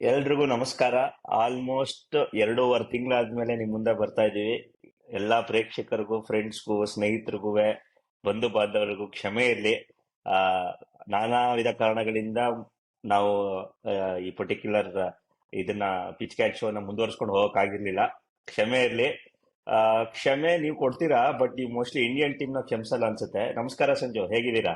ಎಲ್ರಿಗೂ ನಮಸ್ಕಾರ. ಆಲ್ಮೋಸ್ಟ್ 2.5 ತಿಂಗಳಾದ್ಮೇಲೆ ನಿಮ್ ಮುಂದೆ ಬರ್ತಾ ಇದೀವಿ. ಎಲ್ಲಾ ಪ್ರೇಕ್ಷಕರಿಗೂ, ಫ್ರೆಂಡ್ಸ್ಗೂ, ಸ್ನೇಹಿತರಿಗೂ, ಬಂಧು ಬಾಂಧವರಿಗೂ ಕ್ಷಮೆ ಇರ್ಲಿ. ಆ ನಾನಾ ವಿಧ ಕಾರಣಗಳಿಂದ ನಾವು ಆ, ಈ ಪರ್ಟಿಕ್ಯುಲರ್ ಇದನ್ನ ಪಿಚ್ ಕ್ಯಾಟ್ ಶೋನ ಮುಂದುವರ್ಸ್ಕೊಂಡು ಹೋಗಕ್ ಆಗಿರ್ಲಿಲ್ಲ. ಕ್ಷಮೆ ಇರ್ಲಿ. ಆ, ಕ್ಷಮೆ ನೀವು ಕೊಡ್ತೀರಾ, ಬಟ್ ನೀವು ಮೋಸ್ಟ್ಲಿ ಇಂಡಿಯನ್ ಟೀಮ್ ನ ಕ್ಷಮಿಸಲ್ಲ ಅನ್ಸುತ್ತೆ. ನಮಸ್ಕಾರ ಸಂಜು, ಹೇಗಿದ್ದೀರಾ?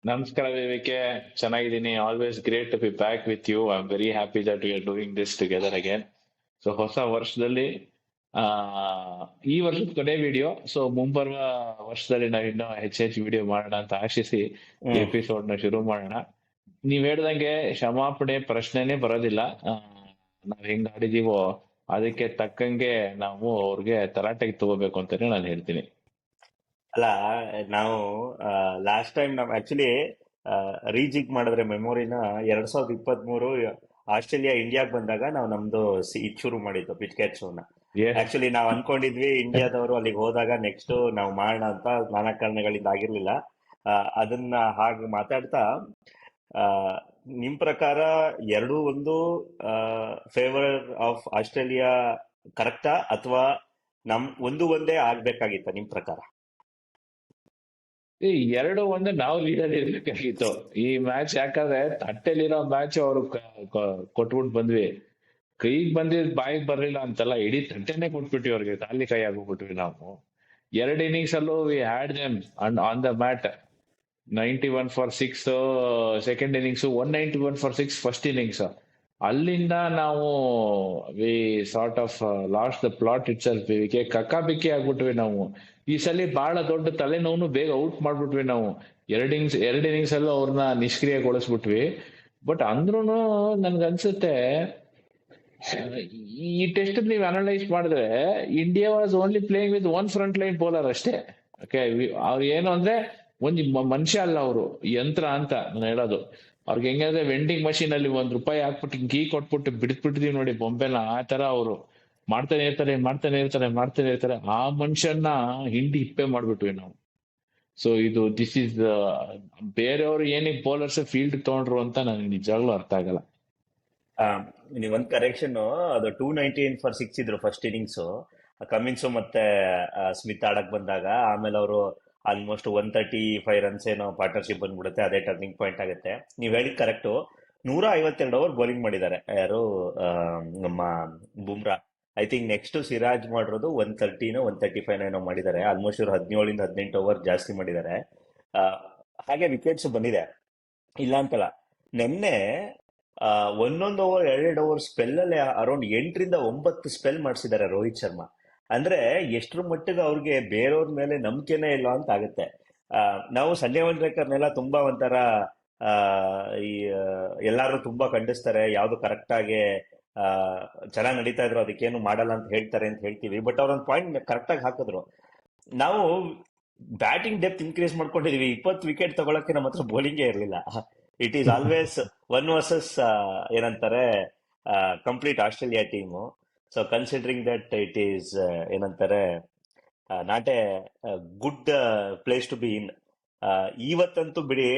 ನಮಸ್ಕಾರ ವಿವೇಕೆ, ಚೆನ್ನಾಗಿದ್ದೀನಿ. Always great to be back with you. I am very happy that we are doing this together again. So ಹೊಸ ವರ್ಷದಲ್ಲಿ ಆ ಈ ವರ್ಷದ ಕೊನೆ ವಿಡಿಯೋ. ಸೊ ಮುಂಬರುವ ವರ್ಷದಲ್ಲಿ ನಾವು ಇನ್ನೂ ಹೆಚ್ಚು ವಿಡಿಯೋ ಮಾಡೋಣ ಅಂತ ಆಶಿಸಿ ಈ ಹ್ಮ್. ಎಪಿಸೋಡ್ ನ ಶುರು ಮಾಡೋಣ. ನೀವ್ ಹೇಳ್ದಂಗೆ ಕ್ಷಮಾಪಣೆ ಪ್ರಶ್ನೆನೇ ಬರೋದಿಲ್ಲ. ನಾವ್ ಹೆಂಗ್ ಆಡಿದೀವೋ ಅದಕ್ಕೆ ತಕ್ಕಂಗೆ ನಾವು ಅವ್ರಿಗೆ ತರಾಟೆಗೆ ತಗೋಬೇಕು ಅಂತಾನೆ ನಾನು ಹೇಳ್ತೀನಿ. ಅಲ್ಲ, ನಾವು ಲಾಸ್ಟ್ ಟೈಮ್ ನಾವು ಆಕ್ಚುಲಿ ರೀಜಿಗ್ ಮಾಡಿದ್ರೆ ಮೆಮೊರಿನ 2023 ಆಸ್ಟ್ರೇಲಿಯಾ ಇಂಡಿಯಾಗ್ ಬಂದಾಗ ನಾವು ನಮ್ದು ಇದ್ ಶುರು ಮಾಡಿದ್ದು ಪಿಚ್ ಕ್ಯಾಟ್ ಶೋನ. Yes. ಆಕ್ಚುಲಿ ನಾವು ಅನ್ಕೊಂಡಿದ್ವಿ ಇಂಡಿಯಾದವರು ಅಲ್ಲಿಗೆ ಹೋದಾಗ ನೆಕ್ಸ್ಟ್ ನಾವು ಮಾಡೋಣ ಅಂತ, ನಾನಾ ಕಾರಣಗಳಿಂದ ಆಗಿರ್ಲಿಲ್ಲ. ಅದನ್ನ ಹಾಗೆ ಮಾತಾಡ್ತಾ, ಆ, ನಿಮ್ ಪ್ರಕಾರ ಎರಡೂ ಒಂದು ಫೇವರ್ ಆಫ್ ಆಸ್ಟ್ರೇಲಿಯಾ ಕರೆಕ್ಟಾ, ಅಥವಾ ಒಂದು ಒಂದೇ ಆಗ್ಬೇಕಾಗಿತ್ತ ನಿಮ್ ಪ್ರಕಾರ? ಈ ಎರಡು ಒಂದು ನಾವು ಲೀಡರ್ ಇರ್ಬೇಕಾಗಿತ್ತು ಈ ಮ್ಯಾಚ್. ಯಾಕಂದ್ರೆ ತಟ್ಟೆಲಿರೋ ಮ್ಯಾಚ್ ಅವ್ರು ಕೊಟ್ಬಿಟ್ಟು ಬಂದ್ವಿ. ಕೈಗೆ ಬಂದಿದ್ ಬಾಯಿಗೆ ಬರ್ಲಿಲ್ಲ ಅಂತಲ್ಲ, ಇಡೀ ತಟ್ಟೆನೆ ಕೊಟ್ಬಿಟ್ವಿ ಅವ್ರಿಗೆ, ಖಾಲಿ ಕೈ ಆಗೋಗ್ಬಿಟ್ವಿ ನಾವು. ಎರಡು ಇನ್ನಿಂಗ್ಸ್ ಅಲ್ಲೂ we had them on the mat. 91 for 6 second innings, 191 for 6 first innings. ಅಲ್ಲಿಂದ ನಾವು we sort of lost the plot itself. ಕಕ್ಕಾಬಿಕ್ಕಿ ಆಗ್ಬಿಟ್ವಿ ನಾವು. ಈ ಸಲ ಬಹಳ ದೊಡ್ಡ ತಲೆನೋವು, ಬೇಗ ಔಟ್ ಮಾಡ್ಬಿಟ್ವಿ ನಾವು. ಎರಡು ಇನ್ನಿಂಗ್ಸ್ ಅಲ್ಲೂ ಅವ್ರನ್ನ ನಿಷ್ಕ್ರಿಯಗೊಳಿಸ್ಬಿಟ್ವಿ. ಬಟ್ ಅಂದ್ರೂನು ನನ್ಗನ್ಸುತ್ತೆ, ಈ ಟೆಸ್ಟ್ ನೀವು ಅನಲೈಸ್ ಮಾಡಿದ್ರೆ India was only playing with one front line bowler ಅಷ್ಟೇ. ಓಕೆ, ಅವ್ರು ಏನು ಅಂದ್ರೆ ಒಂದ್ ಮನುಷ್ಯ ಅಲ್ಲ, ಅವರು ಯಂತ್ರ ಅಂತ ನಾನು ಹೇಳೋದು. ಅವ್ರಿಗೆ ಹೆಂಗಂದ್ರೆ ವೆಂಡಿಂಗ್ ಮಷೀನ್ ಅಲ್ಲಿ ₹1 ಹಾಕ್ಬಿಟ್ಟು ಕೀ ಕೊಟ್ಬಿಟ್ಟು ಬಿಡ್ತಿದೀವಿ ನೋಡಿ ಬೊಂಬೆನ, ಆ ತರ ಅವರು ಮಾಡ್ತಾನೆ ಇರ್ತಾರೆ. ಆ ಮನುಷ್ಯನ್ನ ಹಿಂಡಿ ಹಿಪ್ಪೆ ಮಾಡ್ಬಿಟ್ವಿ ನಾವು. ಸೊ ಇದು ದಿಸ್ ಇಸ್ ಬೇರೆಯವರು ಏನಕ್ಕೆ ಬೌಲರ್ಸ್ ಫೀಲ್ಡ್ ತಗೊಂಡ್ರು ಅಂತ ನನಗೆ ನಿಜವಾಗ್ಲೂ ಅರ್ಥ ಆಗಲ್ಲ. ಆ, ನೀವೊಂದ್ ಕರೆಕ್ಷನ್, ಅದು 291 ಫಾರ್ 6 ಇದ್ರು ಫಸ್ಟ್ ಇನ್ನಿಂಗ್ಸ್. ಕಮಿನ್ಸು ಮತ್ತೆ ಸ್ಮಿತ್ ಆಡಕ್ ಬಂದಾಗ, ಆಮೇಲೆ ಅವರು ಆಲ್ಮೋಸ್ಟ್ 135 ರನ್ಸ್ ಏನೋ ಪಾರ್ಟ್ನರ್ಶಿಪ್ ಬಂದ್ಬಿಡುತ್ತೆ. ಅದೇ ಟರ್ನಿಂಗ್ ಪಾಯಿಂಟ್ ಆಗುತ್ತೆ. ನೀವ್ ಹೇಳಿದ್ ಕರೆಕ್ಟು. 152 ಓವರ್ ಬೌಲಿಂಗ್ ಮಾಡಿದ್ದಾರೆ ಯಾರು, ನಮ್ಮ Bumrah. I think next Siraj ಮಾಡಿರೋದು 130 135 ಏನೋ ಮಾಡಿದ್ದಾರೆ. ಆಲ್ಮೋಸ್ಟ್ ಇವ್ರು 17 ಇಂದ 18 ಓವರ್ ಜಾಸ್ತಿ ಮಾಡಿದ್ದಾರೆ. ಆ, ಹಾಗೆ ವಿಕೆಟ್ಸ್ ಬಂದಿದೆ, ಇಲ್ಲ ಅಂತಲ್ಲ. ನಿನ್ನೆ ಆ, 1-1 ಓವರ್ 2-2 ಓವರ್ ಸ್ಪೆಲ್ ಅಲ್ಲಿ ಅರೌಂಡ್ 8 ರಿಂದ 9 ಸ್ಪೆಲ್ ಮಾಡಿಸಿದ್ದಾರೆ ರೋಹಿತ್ ಶರ್ಮಾ. ಅಂದ್ರೆ ಎಷ್ಟ್ರ ಮಟ್ಟಿಗೆ ಅವ್ರಿಗೆ ಬೇರೆಯವ್ರ ಮೇಲೆ ನಂಬಿಕೆನೇ ಇಲ್ಲ ಅಂತ ಆಗುತ್ತೆ. ಆ, ನಾವು ಸಂಜೆ ರೇಖರ್ನೆಲ್ಲ ತುಂಬಾ ಒಂಥರ ಆ, ಈ ಎಲ್ಲಾರು ತುಂಬಾ ಖಂಡಿಸ್ತಾರೆ, ಯಾವ್ದು ಕರೆಕ್ಟ್ ಆಗಿ ಆ ಚೆನ್ನಾಗಿ ನಡೀತಾ ಇದ್ರು ಅದಕ್ಕೇನು ಮಾಡಲ್ಲ ಅಂತ ಹೇಳ್ತಾರೆ ಅಂತ ಹೇಳ್ತೀವಿ. ಬಟ್ ಅವ್ರೊಂದು ಪಾಯಿಂಟ್ ಕರೆಕ್ಟ್ ಆಗಿ ಹಾಕಿದ್ರು. ನಾವು ಬ್ಯಾಟಿಂಗ್ ಡೆಪ್ತ್ ಇನ್ಕ್ರೀಸ್ ಮಾಡ್ಕೊಂಡಿದೀವಿ, 20 ವಿಕೆಟ್ ತಗೊಳಕ್ಕೆ ನಮ್ಮ ಹತ್ರ ಬೌಲಿಂಗೇ ಇರಲಿಲ್ಲ. It is always one versus ಏನಂತಾರೆ complete Australia team. So considering that it is ಏನಂತಾರೆ not a good place to be in. ಇವತ್ತಂತೂ ಬಿಡಿ,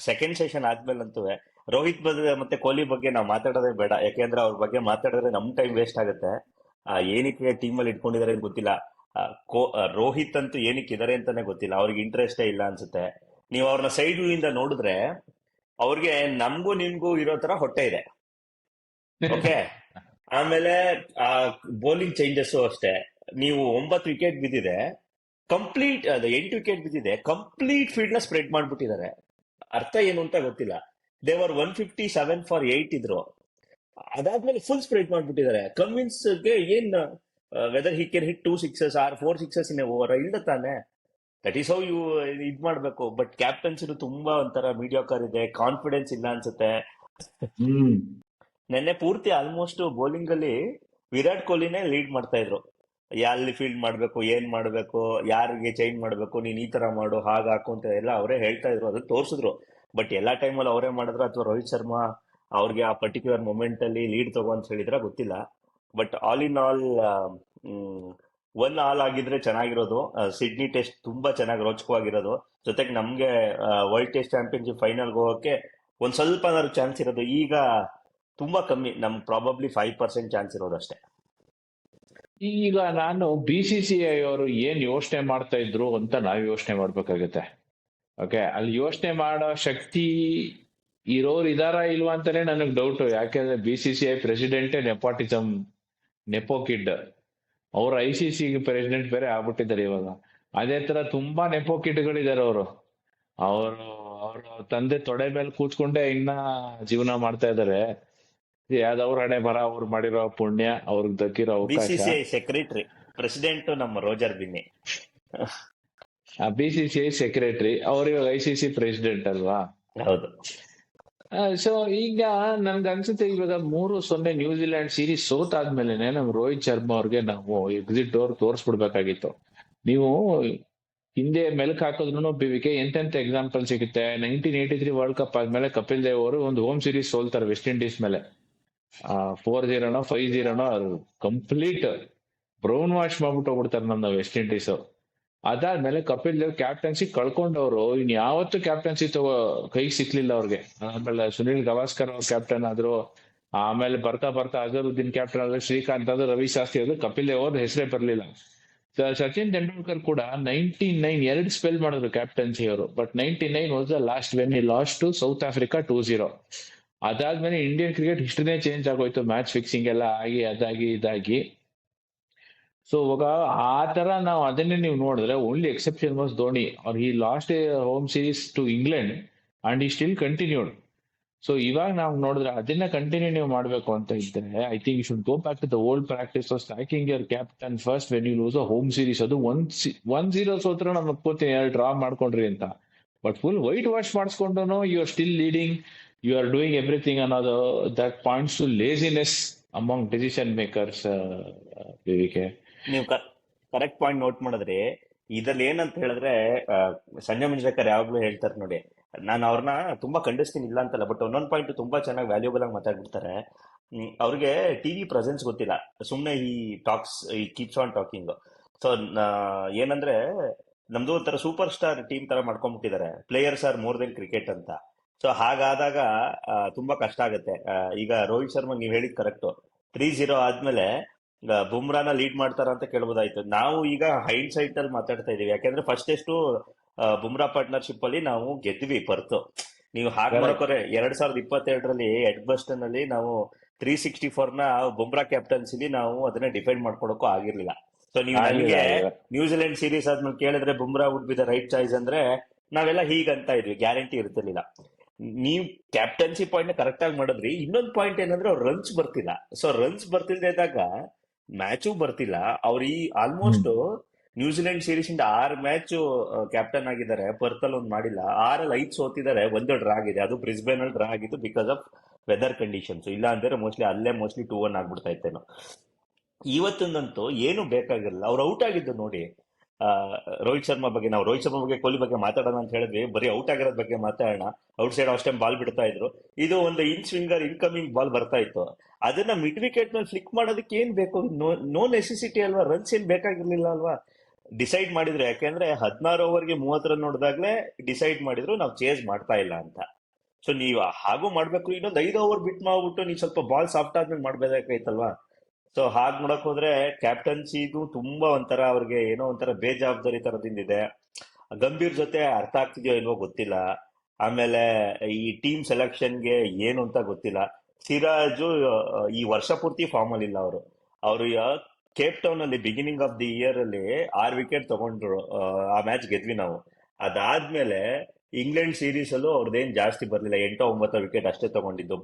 ಸೆಕೆಂಡ್ ಸೆಷನ್ ಆದ್ಮೇಲಂತೂ ರೋಹಿತ್ ಮತ್ತೆ ಕೊಹ್ಲಿ ಬಗ್ಗೆ ನಾವು ಮಾತಾಡೋದೇ ಬೇಡ. ಯಾಕೆಂದ್ರೆ ಅವ್ರ ಬಗ್ಗೆ ಮಾತಾಡಿದ್ರೆ ನಮ್ ಟೈಮ್ ವೇಸ್ಟ್ ಆಗುತ್ತೆ. ಏನಕ್ಕೆ ಟೀಮಲ್ಲಿ ಇಟ್ಕೊಂಡಿದ್ದಾರೆ ಅಂತ ಗೊತ್ತಿಲ್ಲ. ರೋಹಿತ್ ಅಂತೂ ಏನಕ್ಕೆ ಇದಾರೆ ಅಂತಾನೆ ಗೊತ್ತಿಲ್ಲ. ಅವ್ರಿಗೆ ಇಂಟ್ರೆಸ್ಟೇ ಇಲ್ಲ ಅನ್ಸುತ್ತೆ. ನೀವು ಅವ್ರನ್ನ ಸೈಡ್ ವ್ಯೂ ಇಂದ ನೋಡಿದ್ರೆ ಅವ್ರಿಗೆ ನಮ್ಗೂ ನಿಮ್ಗೂ ಇರೋ ತರ ಹೊಟ್ಟೆ ಇದೆ. ಓಕೆ, ಆಮೇಲೆ ಆ ಬೌಲಿಂಗ್ ಚೇಂಜಸ್ ಅಷ್ಟೇ. ನೀವು 9 ವಿಕೆಟ್ ಬಿದ್ದಿದೆ, ಕಂಪ್ಲೀಟ್ ಅದು 8 ವಿಕೆಟ್ ಬಿದ್ದಿದೆ, ಕಂಪ್ಲೀಟ್ ಫೀಲ್ಡ್ ನ ಸ್ಪ್ರೆಡ್ ಮಾಡ್ಬಿಟ್ಟಿದ್ದಾರೆ. ಅರ್ಥ ಏನು ಅಂತ ಗೊತ್ತಿಲ್ಲ. ದೇವರ್ 157 ಫಾರ್ 8 ಇದ್ರು, ಅದಾದ್ಮೇಲೆ ಫುಲ್ ಸ್ಪ್ರೆಡ್ ಮಾಡ್ಬಿಟ್ಟಿದ್ದಾರೆ. ಕನ್ವಿನ್ಸ್ಗೆ ಏನ್ whether he can hit 2 sixes or 4 sixes in over ಇಲ್ಲ ತಾನೆ. ದಟ್ ಈಸ್ ಹೌ ಯು ಇದ್ ಮಾಡ್ಬೇಕು. ಬಟ್ ಕ್ಯಾಪ್ಟನ್ಸಿನು ತುಂಬಾ ಒಂಥರ ಮೀಡಿಯಾಕರ್ ಇದೆ, ಕಾನ್ಫಿಡೆನ್ಸ್ ಇಲ್ಲ ಅನ್ಸುತ್ತೆ. ಹ್ಮ್ ನೆನ್ನೆ ಪೂರ್ತಿ ಆಲ್ಮೋಸ್ಟ್ ಬೌಲಿಂಗ್ ಅಲ್ಲಿ ವಿರಾಟ್ ಕೊಹ್ಲಿನೇ ಲೀಡ್ ಮಾಡ್ತಾ ಇದ್ರು. ಎಲ್ಲಿ ಫೀಲ್ಡ್ ಮಾಡ್ಬೇಕು, ಏನ್ ಮಾಡ್ಬೇಕು, ಯಾರಿಗೆ ಚೇಂಜ್ ಮಾಡ್ಬೇಕು, ನೀನ್ ಈ ತರ ಮಾಡು, ಹಾಗ ಹಾಕು ಅಂತ ಎಲ್ಲ ಅವರೇ ಹೇಳ್ತಾ ಇದ್ರು, ಅದನ್ನ ತೋರ್ಸಿದ್ರು. ಬಟ್ ಎಲ್ಲಾ ಟೈಮಲ್ಲಿ ಅವರೇ ಮಾಡಿದ್ರು ಅಥವಾ ರೋಹಿತ್ ಶರ್ಮಾ ಅವ್ರಿಗೆ ಆ ಪರ್ಟಿಕ್ಯುಲರ್ ಮೂಮೆಂಟ್ ಅಲ್ಲಿ ಲೀಡ್ ತಗೋ ಅಂತ ಹೇಳಿದ್ರೆ ಗೊತ್ತಿಲ್ಲ. ಬಟ್ ಆಲ್ ಇನ್ ಆಲ್ 1-1 ಆಗಿದ್ರೆ ಚೆನ್ನಾಗಿರೋದು. ಸಿಡ್ನಿ ಟೆಸ್ಟ್ ತುಂಬಾ ಚೆನ್ನಾಗಿ ರೋಚಕವಾಗಿರೋದು. ಜೊತೆಗೆ ನಮ್ಗೆ ವರ್ಲ್ಡ್ ಟೆಸ್ಟ್ ಚಾಂಪಿಯನ್ಶಿಪ್ ಫೈನಲ್ ಹೋಗಕ್ಕೆ ಒಂದ್ ಸ್ವಲ್ಪ ಚಾನ್ಸ್ ಇರೋದು. ಈಗ ತುಂಬಾ ಕಮ್ಮಿ, ನಮ್ ಪ್ರಾಬಬ್ಲಿ 5% ಚಾನ್ಸ್ ಇರೋದಷ್ಟೇ. ಈಗ ನಾನು BCCI ಅವರು ಏನ್ ಯೋಚನೆ ಮಾಡ್ತಾ ಇದ್ರು ಅಂತ ನಾವ್ ಯೋಚನೆ ಮಾಡ್ಬೇಕಾಗತ್ತೆ. ಓಕೆ, ಅಲ್ಲಿ ಯೋಚನೆ ಮಾಡೋ ಶಕ್ತಿ ಇರೋರು ಇದಾರ ಇಲ್ವಾ ಅಂತಾನೆ ನನಗ್ ಡೌಟ್. ಯಾಕೆಂದ್ರೆ BCCI ಪ್ರೆಸಿಡೆಂಟೇ ನೆಪಾಟಿಸಮ್, ನೆಪೋ ಕಿಡ್. ಅವ್ರು ICC ಪ್ರೆಸಿಡೆಂಟ್ ಬೇರೆ ಆಗ್ಬಿಟ್ಟಿದ್ದಾರೆ ಇವಾಗ. ಅದೇ ತರ ತುಂಬಾ ನೆಪೋ ಕಿಡ್ಗಳಿದ್ದಾರೆ ಅವರು. ಅವರು ಅವ್ರ ತಂದೆ ತೊಡೆ ಮೇಲೆ ಕೂತ್ಕೊಂಡೆ ಇನ್ನ ಜೀವನ ಮಾಡ್ತಾ ಇದ್ದಾರೆ. ಯಾವ್ದವ್ರ ಹಣೆ ಬರ, ಅವ್ರು ಮಾಡಿರೋ ಪುಣ್ಯ, ಅವ್ರಿಗೆ ದಕ್ಕಿರೋ ಅವಕಾಶ. BCCI ಸೆಕ್ರೆಟರಿ, ಪ್ರೆಸಿಡೆಂಟ್ ನಮ್ಮ ರೋಜರ್ ಬಿನ್ನಿ. BCCI ಸೆಕ್ರೆಟರಿ, ಅವ್ರು ಇವಾಗ ICC ಪ್ರೆಸಿಡೆಂಟ್ ಅಲ್ವಾ. ಹೌದು. ಸೊ ಈಗ ನನ್ಗೆ ಅನ್ಸುತ್ತೆ ಇವಾಗ 3-0 ನ್ಯೂಜಿಲೆಂಡ್ ಸೀರೀಸ್ ಸೋತ್ ಆದ್ಮೇಲೆನೆ ನಮ್ ರೋಹಿತ್ ಶರ್ಮಾ ಅವ್ರಿಗೆ ನಾವು ಎಕ್ಸಿಟ್ ಡೋರ್ ತೋರಿಸ್ಬಿಡ್ಬೇಕಾಗಿತ್ತು. ನೀವು ಹಿಂದೆ ಮೆಲ್ಕ್ ಹಾಕಿದ್ರು BVK ಎಂತೆಂತ ಎಕ್ಸಾಂಪಲ್ ಸಿಗುತ್ತೆ. 1983 ವರ್ಲ್ಡ್ ಕಪ್ ಆದ್ಮೇಲೆ ಕಪಿಲ್ ದೇವ್ ಅವರು ಒಂದು ಹೋಮ್ ಸೀರೀಸ್ ಸೋಲ್ತಾರೆ ವೆಸ್ಟ್ ಇಂಡೀಸ್ ಮೇಲೆ. 4-0 5-0 ಕಂಪ್ಲೀಟ್ ಬ್ರೌನ್ ವಾಶ್ ಮಾಡ್ಬಿಟ್ಟು ಹೋಗ್ಬಿಡ್ತಾರೆ ನಮ್ಮ ವೆಸ್ಟ್ ಇಂಡೀಸ್. ಅದಾದ್ಮೇಲೆ ಕಪಿಲ್ ದೇವ್ ಕ್ಯಾಪ್ಟನ್ಸಿ ಕಳ್ಕೊಂಡವ್ರು ಇನ್ ಯಾವತ್ತೂ ಕ್ಯಾಪ್ಟನ್ಸಿ ಕೈಗೆ ಸಿಕ್ಲಿಲ್ಲ ಅವ್ರಿಗೆ. ಆಮೇಲೆ ಸುನಿಲ್ ಗವಾಸ್ಕರ್ ಅವ್ರು ಕ್ಯಾಪ್ಟನ್ ಆದ್ರು, ಆಮೇಲೆ ಬರ್ತಾ ಬರ್ತಾ ಅಜರುದ್ದೀನ್ ಕ್ಯಾಪ್ಟನ್ ಆದ್ರು, ಶ್ರೀಕಾಂತ್ ಆದ್ರು, ರವಿ ಶಾಸ್ತ್ರಿ ಆದ್ರು, ಕಪಿಲ್ ದೇವ್ ಅವ್ರ ಹೆಸರೇ ಬರ್ಲಿಲ್ಲ. ಸಚಿನ್ ತೆಂಡೂಲ್ಕರ್ ಕೂಡ 99 ಎರಡು ಸ್ಪೆಲ್ ಮಾಡಿದ್ರು ಕ್ಯಾಪ್ಟನ್ಸಿ ಅವರು. But 99 was the last when he lost to South Africa 2-0. ಅದಾದ್ಮೇಲೆ ಇಂಡಿಯನ್ ಕ್ರಿಕೆಟ್ ಹಿಸ್ಟ್ರಿನೇ ಚೇಂಜ್ ಆಗೋಯ್ತು, ಮ್ಯಾಚ್ ಫಿಕ್ಸಿಂಗ್ ಎಲ್ಲ ಆಗಿ ಅದಾಗಿ ಇದಾಗಿ. ಸೊ ಇವಾಗ ಆ ತರ ನಾವು ಅದನ್ನೇ ನೀವು ನೋಡಿದ್ರೆ ಓನ್ಲಿ ಎಕ್ಸೆಪ್ಷನ್ ವಾಸ್ ಧೋನಿ, ಅವ್ರು ಈ last home series to England and ಈ ಸ್ಟಿಲ್ ಕಂಟಿನ್ಯೂಡ್. ಸೊ ಇವಾಗ ನಾವು ನೋಡಿದ್ರೆ ಅದನ್ನ ಕಂಟಿನ್ಯೂ ನೀವು ಮಾಡ್ಬೇಕು ಅಂತ ಇದ್ರೆ I think you should go back to the old practice of striking your captain first when you lose a home series. ಅದು 1-0 ಸೋತ್ರ ನಾನು ಒಪ್ಕೋತೀನಿ, ಡ್ರಾ ಮಾಡ್ಕೊಂಡ್ರಿ ಅಂತ. ಬಟ್ ಫುಲ್ ವೈಟ್ ವಾಶ್ ಮಾಡಿಸ್ಕೊಂಡು you are still leading, you are doing everything ಅನ್ನೋದು that points to laziness among decision makers. ನೀವು correct point note ಮಾಡಿದ್ರಿ. ಇದ್ರಲ್ಲಿ ಏನಂತ ಹೇಳಿದ್ರೆ ಸಂಜಯ್ ಮಂಜ್ರೇಕರ್ ಯಾವಾಗ್ಲೂ ಹೇಳ್ತಾರೆ ನೋಡಿ, ನಾನು ಅವ್ರನ್ನ ತುಂಬಾ ಖಂಡಿಸ್ತೀನಿ ಇಲ್ಲ ಅಂತಲ್ಲ, ಬಟ್ ಒಂದೊಂದು ಪಾಯಿಂಟ್ ತುಂಬಾ ಚೆನ್ನಾಗಿ ವ್ಯಾಲ್ಯೂಬಲ್ ಆಗಿ ಮಾತಾಡ್ಬಿಡ್ತಾರೆ. ಅವ್ರಿಗೆ ಟಿವಿ ಪ್ರೆಸೆನ್ಸ್ ಗೊತ್ತಿಲ್ಲ, ಸುಮ್ಮನೆ ಈ ಟಾಕ್ಸ್, ಈ ಕೀಪ್ಸ್ ಆನ್ ಟಾಕಿಂಗ್. ಸೊ ಏನಂದ್ರೆ ನಮ್ದು ಒಂಥರ ಸೂಪರ್ ಸ್ಟಾರ್ ಟೀಮ್ ತರ ಮಾಡ್ಕೊಂಡ್ಬಿಟ್ಟಿದ್ದಾರೆ, players are more than cricket ಅಂತ. ಸೊ ಹಾಗಾದಾಗ ತುಂಬಾ ಕಷ್ಟ ಆಗುತ್ತೆ. ಈಗ ರೋಹಿತ್ ಶರ್ಮಾ ನೀವ್ ಹೇಳಿದ್ ಕರೆಕ್ಟ್, 3-0 ಆದ್ಮೇಲೆ ಬುಮ್ರಾನ ಲೀಡ್ ಮಾಡ್ತಾರ ಅಂತ ಕೇಳ್ಬೋದಾಯ್ತು. ನಾವು ಈಗ ಹೈಂಡ್ ಸೈಟ್ ಅಲ್ಲಿ ಮಾತಾಡ್ತಾ ಇದೀವಿ, ಯಾಕಂದ್ರೆ ಫಸ್ಟ್ ಎಷ್ಟು ಬುಮ್ರಾ ಪಾರ್ಟ್ನರ್ಶಿಪ್ ಅಲ್ಲಿ ನಾವು ಗೆದ್ವಿ ಪರ್ತು. ನೀವು ಹಾಗೆ ನೋಡಕೋರೆ 2022ರಲ್ಲಿ ಎಡ್ಬಸ್ಟನ್ ಅಲ್ಲಿ ನಾವು 364ನ ಬುಮ್ರಾ ಕ್ಯಾಪ್ಟನ್ಸಿಲಿ ನಾವು ಅದನ್ನ ಡಿಫೆಂಡ್ ಮಾಡ್ಕೊಳಕ್ಕೂ ಆಗಿರ್ಲಿಲ್ಲ. ಸೊ ನೀವು ನನಗೆ ನ್ಯೂಜಿಲೆಂಡ್ ಸೀರೀಸ್ ಆದ್ಮೇಲೆ ಕೇಳಿದ್ರೆ Bumrah would be the right choice ಅಂದ್ರೆ ನಾವೆಲ್ಲ ಹೀಗಂತ ಇದ್ವಿ, ಗ್ಯಾರಂಟಿ ಇರ್ತಿರ್ಲಿಲ್ಲ. ನೀವು ಕ್ಯಾಪ್ಟನ್ಸಿ ಪಾಯಿಂಟ್ ಕರೆಕ್ಟ್ ಆಗಿ ಮಾಡಿದ್ರಿ. ಇನ್ನೊಂದು ಪಾಯಿಂಟ್ ಏನಂದ್ರೆ ಅವ್ರು ರನ್ಸ್ ಬರ್ತಿಲ್ಲ. ಸೊ ರನ್ಸ್ ಬರ್ತಿಲ್ದೇ ಇದ್ದಾಗ ಮ್ಯಾಚು ಬರ್ತಿಲ್ಲ. ಅವ್ರು ಈ ಆಲ್ಮೋಸ್ಟ್ ನ್ಯೂಜಿಲೆಂಡ್ ಸೀರೀಸ್ ಇಂದ 6 ಮ್ಯಾಚ್ ಕ್ಯಾಪ್ಟನ್ ಆಗಿದ್ದಾರೆ, ಪರ್ತಲ್ ಒಂದು ಮಾಡಿಲ್ಲ. 6ರಲ್ಲಿ 5 ಸೋತಿದ್ದಾರೆ, 1 ಡ್ರಾ ಆಗಿದೆ. ಅದು ಬ್ರಿಸ್ಬೇನ್ ಅಲ್ಲಿ ಡ್ರಾ ಆಗಿತ್ತು ಬಿಕಾಸ್ ಆಫ್ ವೆದರ್ ಕಂಡೀಷನ್ಸ್. ಇಲ್ಲ ಅಂದ್ರೆ ಅಲ್ಲೇ ಮೋಸ್ಟ್ಲಿ 2-1 ಆಗ್ಬಿಡ್ತಾ ಇತ್ತೇನೋ. ಇವತ್ತಿನಂತೂ ಏನು ಬೇಕಾಗಿರಲಿಲ್ಲ, ಅವ್ರು ಔಟ್ ಆಗಿದ್ದು ನೋಡಿ. ರೋಹಿತ್ ಶರ್ಮಾ ಬಗ್ಗೆ, ನಾವು ರೋಹಿತ್ ಶರ್ಮಾ ಬಗ್ಗೆ ಕೊಹ್ಲಿ ಬಗ್ಗೆ ಮಾತಾಡೋಣ ಅಂತ ಹೇಳಿದ್ವಿ, ಬರೀ ಔಟ್ ಆಗಿರೋದ್ ಬಗ್ಗೆ ಮಾತಾಡೋಣ. Out side of time ball ಬಿಡ್ತಾ ಇದ್ರು, ಇದು ಒಂದು ಇನ್ ಸ್ವಿಂಗರ್ ಇನ್ಕಮಿಂಗ್ ಬಾಲ್ ಬರ್ತಾ ಇತ್ತು. ಅದನ್ನ ಮಿಡ್ ವಿಕೆಟ್ ಮೇಲೆ ಫ್ಲಿಕ್ ಮಾಡೋದಕ್ಕೆ ಏನ್ ಬೇಕು? ನೋ ನೆಸೆಸಿಟಿ ಅಲ್ವಾ, ರನ್ಸ್ ಏನ್ ಬೇಕಾಗಿರ್ಲಿಲ್ಲ ಅಲ್ವಾ. ಡಿಸೈಡ್ ಮಾಡಿದ್ರು, ಯಾಕೆಂದ್ರೆ 16 ಓವರ್ಗೆ 30 ರನ್ ನೋಡಿದಾಗ್ಲೇ ಡಿಸೈಡ್ ಮಾಡಿದ್ರು ನಾವು ಚೇಸ್ ಮಾಡ್ತಾ ಇಲ್ಲ ಅಂತ. ಸೊ ನೀವು ಹಾಗೂ ಮಾಡ್ಬೇಕು. ಇನ್ನೊಂದು 5 ಓವರ್ ಬಿಟ್ ಮಾಡ್ಬಿಟ್ಟು ನೀವು ಸ್ವಲ್ಪ ಬಾಲ್ ಸಾಫ್ಟ್ ಆದ್ಮೇಲೆ ಮಾಡ್ಬೇಕಾಯ್ತಲ್ವಾ. ಸೊ ಹಾಗೆ ನೋಡಕ್ ಹೋದ್ರೆ ಕ್ಯಾಪ್ಟನ್ಸಿದು ತುಂಬಾ ಒಂಥರ ಅವ್ರಿಗೆ ಏನೋ ಒಂಥರ ಬೇಜವಾಬ್ದಾರಿ ತರದಿಂದಿದೆ. ಗಂಭೀರ್ ಜೊತೆ ಅರ್ಥ ಆಗ್ತಿದ್ಯೋ ಇಲ್ವೋ ಗೊತ್ತಿಲ್ಲ. ಆಮೇಲೆ ಈ ಟೀಮ್ ಸೆಲೆಕ್ಷನ್ಗೆ ಏನು ಅಂತ ಗೊತ್ತಿಲ್ಲ. ಸಿರಾಜು ಈ ವರ್ಷ ಪೂರ್ತಿ ಫಾರ್ಮ್ ಅಲ್ಲಿ ಇಲ್ಲ. ಅವರು ಕೇಪ್ ಟೌನ್ ಅಲ್ಲಿ ಬಿಗಿನಿಂಗ್ ಆಫ್ ದಿ ಇಯರ್ ಅಲ್ಲಿ 6 ವಿಕೆಟ್ ತಗೊಂಡ್ರು, ಆ ಮ್ಯಾಚ್ ಗೆದ್ವಿ ನಾವು. ಅದಾದ್ಮೇಲೆ ಇಂಗ್ಲೆಂಡ್ ಸೀರೀಸ್ ಅಲ್ಲೂ ಅವ್ರದ್ದೇನ್ ಜಾಸ್ತಿ ಬರ್ಲಿಲ್ಲ, 8-9 ವಿಕೆಟ್ ಅಷ್ಟೇ ತಗೊಂಡಿದ್ದು.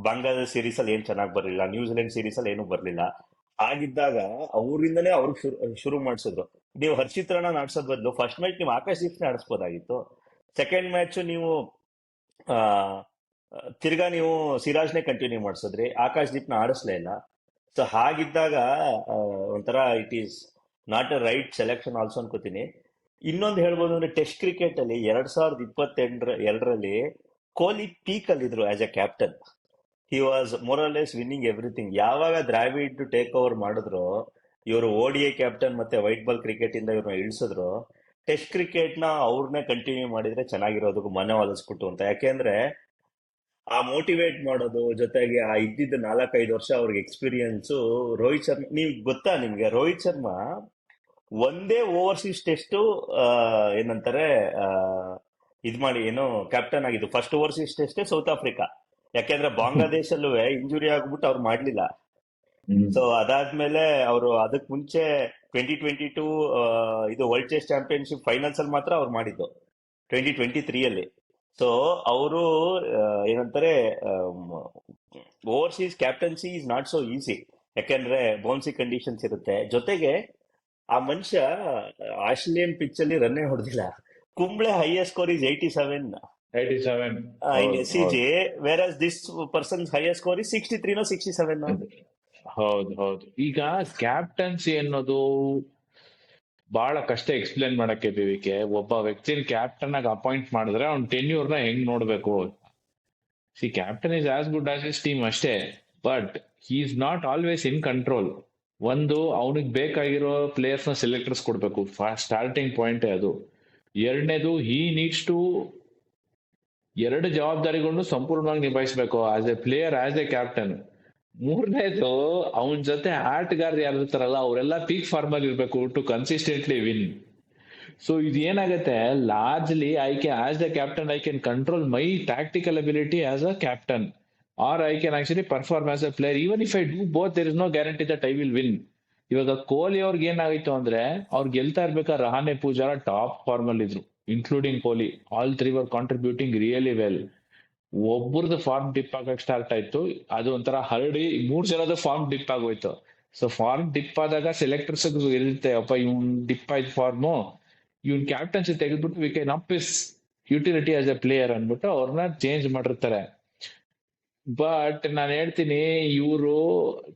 ಬಾಂಗ್ಲಾದೇಶ್ ಸೀರೀಸ್ ಅಲ್ಲಿ ಏನ್ ಚೆನ್ನಾಗಿ ಬರ್ಲಿಲ್ಲ, ನ್ಯೂಜಿಲೆಂಡ್ ಸೀರೀಸ್ ಅಲ್ಲಿ ಏನು ಬರ್ಲಿಲ್ಲ. ಆಗಿದ್ದಾಗ ಅವರಿಂದನೇ ಅವ್ರಿಗೆ ಶುರು ಮಾಡಿಸಿದ್ರು. ನೀವು ಹರ್ಷಿತ್ ರಾಣಾ ಆಡ್ಸೋದ್ ಬದಲು ಫಸ್ಟ್ ಮ್ಯಾಚ್ ನೀವು ಆಕಾಶ್ ದೀಪ್ನೇ ಆಡಿಸ್ಬೋದಾಗಿತ್ತು. ಸೆಕೆಂಡ್ ಮ್ಯಾಚ್ ನೀವು ಆ ತಿರ್ಗಾ ನೀವು ಸಿರಾಜ್ನೇ ಕಂಟಿನ್ಯೂ ಮಾಡಿಸಿದ್ರಿ, ಆಕಾಶ್ ದೀಪ್ನ ಆಡಿಸ್ಲೇ ಇಲ್ಲ. ಸೊ ಹಾಗಿದ್ದಾಗ ಒಂಥರ it is not A right selection also ಅನ್ಕೋತೀನಿ. ಇನ್ನೊಂದು ಹೇಳ್ಬೋದು ಅಂದ್ರೆ ಟೆಸ್ಟ್ ಕ್ರಿಕೆಟ್ ಅಲ್ಲಿ 2022ರಲ್ಲಿ ಕೊಹ್ಲಿ ಪೀಕ್ ಅಲ್ಲಿ ಇದ್ರು as a captain. He was more or less winning everything. ಯಾವಾಗ ದ್ರಾವಿಡ್ ಟೇಕ್ ಓವರ್ ಮಾಡಿದ್ರು, ಇವರು ODI ಕ್ಯಾಪ್ಟನ್ ಮತ್ತೆ ವೈಟ್ ಬಾಲ್ ಕ್ರಿಕೆಟ್ ಇಂದ ಇವ್ರನ್ನ ಇಳಿಸಿದ್ರು. ಟೆಸ್ಟ್ ಕ್ರಿಕೆಟ್ ನ ಅವ್ರನ್ನೇ ಕಂಟಿನ್ಯೂ ಮಾಡಿದ್ರೆ ಚೆನ್ನಾಗಿರೋದಕ್ಕೂ ಮನೆ ಒಲಿಸ್ಬಿಟ್ಟು ಅಂತ. ಯಾಕೆಂದ್ರೆ ಆ ಮೋಟಿವೇಟ್ ಮಾಡೋದು ಜೊತೆಗೆ ಆ ಇದ್ದಿದ್ದ 4-5 ವರ್ಷ ಅವ್ರಿಗೆ ಎಕ್ಸ್ಪೀರಿಯನ್ಸು. ರೋಹಿತ್ ಶರ್ಮಾ, ನೀವ್ ಗೊತ್ತಾ ನಿಮ್ಗೆ ರೋಹಿತ್ ಶರ್ಮಾ ಒಂದೇ ಓವರ್ಸೀಸ್ ಟೆಸ್ಟ್ ಏನಂತಾರೆ ಆ, ಇದ್ ಮಾಡಿ ಏನೋ ಕ್ಯಾಪ್ಟನ್ ಆಗಿದ್ದು first overseas test south Africa. ಯಾಕೆಂದ್ರೆ ಬಾಂಗ್ಲಾದೇಶಲ್ಲೂ ಇಂಜುರಿ ಆಗ್ಬಿಟ್ಟು ಅವ್ರು ಮಾಡ್ಲಿಲ್ಲ. ಹ್ಮ್. ಸೊ ಅದಾದ್ಮೇಲೆ ಅವರು ಅದಕ್ ಮುಂಚೆ 2022 ಇದು ವರ್ಲ್ಡ್ ಚೆಸ್ ಚಾಂಪಿಯನ್ಶಿಪ್ ಫೈನಲ್ಸ್ ಅಲ್ಲಿ ಮಾತ್ರ ಅವ್ರು ಮಾಡಿದ್ದು, 2023 ಅಲ್ಲಿ. ಸೊ ಅವರು ಏನಂತಾರೆ, overseas captaincy is not so easy. ಯಾಕೆಂದ್ರೆ ಬೌನ್ಸಿ ಕಂಡೀಷನ್ಸ್ ಇರುತ್ತೆ. ಜೊತೆಗೆ ಆ ಮನುಷ್ಯ ಆಸ್ಟ್ರೇಲಿಯನ್ ಪಿಚ್ ಅಲ್ಲಿ ರನ್ನೇ ಹೊಡೆದಿಲ್ಲ. Kumble highest score is 87 87. In ಹೌದು ಎಸ್ ಸಿ ಹೌದು J, whereas this person's highest score is 63 67. ಹೌದು ಹೌದು. ಈಗ ಕ್ಯಾಪ್ಟನ್ಸಿ ಅನ್ನೋದು ಬಹಳ ಕಷ್ಟ ಎಕ್ಸ್ಪ್ಲೇನ್ ಮಾಡಕ್ಕೆ ಕೆ. ಒಬ್ಬ ವ್ಯಕ್ತಿನ ಕ್ಯಾಪ್ಟನ್ ಆಗಿ ಅಪಾಯಿಂಟ್ ಮಾಡಿದ್ರೆ ಅವ್ನ ಟೆನ್ಯೂರ್ನ ಹೆಂಗ್ ನೋಡ್ಬೇಕು. See captain is as good as his team ಅಷ್ಟೇ, but he is not always in control. ಒಂದು ಅವನಿಗೆ ಬೇಕಾಗಿರೋ ಪ್ಲೇಯರ್ಸ್ ನ ಸೆಲೆಕ್ಟರ್ಸ್ ಕೊಡ್ಬೇಕು, ಸ್ಟಾರ್ಟಿಂಗ್ ಪಾಯಿಂಟ್ ಅದು. ಎರಡನೇದು ಹಿ ನೀಡ್ಸ್ ಟು ಎರಡು ಜವಾಬ್ದಾರಿಗಳನ್ನು ಸಂಪೂರ್ಣವಾಗಿ ನಿಭಾಯಿಸಬೇಕು as a player, as a captain. ಮೂರನೇದು ಅವನ ಜೊತೆ ಆಟಗಾರರು ಯಾರು ಇರ್ತಾರಲ್ಲ ಅವರೆಲ್ಲ ಪೀಕ್ ಫಾರ್ಮ್ ಅಲ್ಲಿ ಇರ್ಬೇಕು ಟು ಕನ್ಸಿಸ್ಟೆಂಟ್ಲಿ ವಿನ್. ಸೊ ಇದು ಏನಾಗುತ್ತೆ, largely I can as a captain I can control my tactical ability as a captain, or I can actually perform as a player. Even if I do both there is no guarantee that I will win. ಇವಾಗ ಕೊಹ್ಲಿ ಅವ್ರಿಗೆ ಏನಾಗಿತ್ತು ಅಂದ್ರೆ, ಅವ್ರು ಗೆಲ್ತಾ ಇರ್ಬೇಕಾದ್ರೆ Rahane Pujara top form ಅಲ್ಲಿ ಇದ್ರು, including Kohli. All three were contributing really well. ಒಬ್ಬರದ್ದು form dip ಆಗಕ್ ಸ್ಟಾರ್ಟ್ ಆಯ್ತು, ಅದು ಒಂಥರ ಹರಡಿ 3 ಜನದ ಫಾರ್ಮ್ ಡಿಪ್ ಆಗೋಯ್ತು. ಸೊ ಫಾರ್ಮ್ ಡಿಪ್ ಆದಾಗ ಸೆಲೆಕ್ಟರ್ಸ್ ಇರುತ್ತೆ, ಅಪ್ಪ ಇವ್ನ್ ಡಿಪ್ ಆಯ್ತು ಫಾರ್ಮು, ಇವ್ನ್ ಕ್ಯಾಪ್ಟನ್ಸಿ ತೆಗೆದ್ಬಿಟ್ಟು we can up is utility as a player ಅನ್ಬಿಟ್ಟು ಅವ್ರನ್ನ ಚೇಂಜ್ ಮಾಡಿರ್ತಾರೆ. ಬಟ್ ನಾನು ಹೇಳ್ತೀನಿ, ಇವರು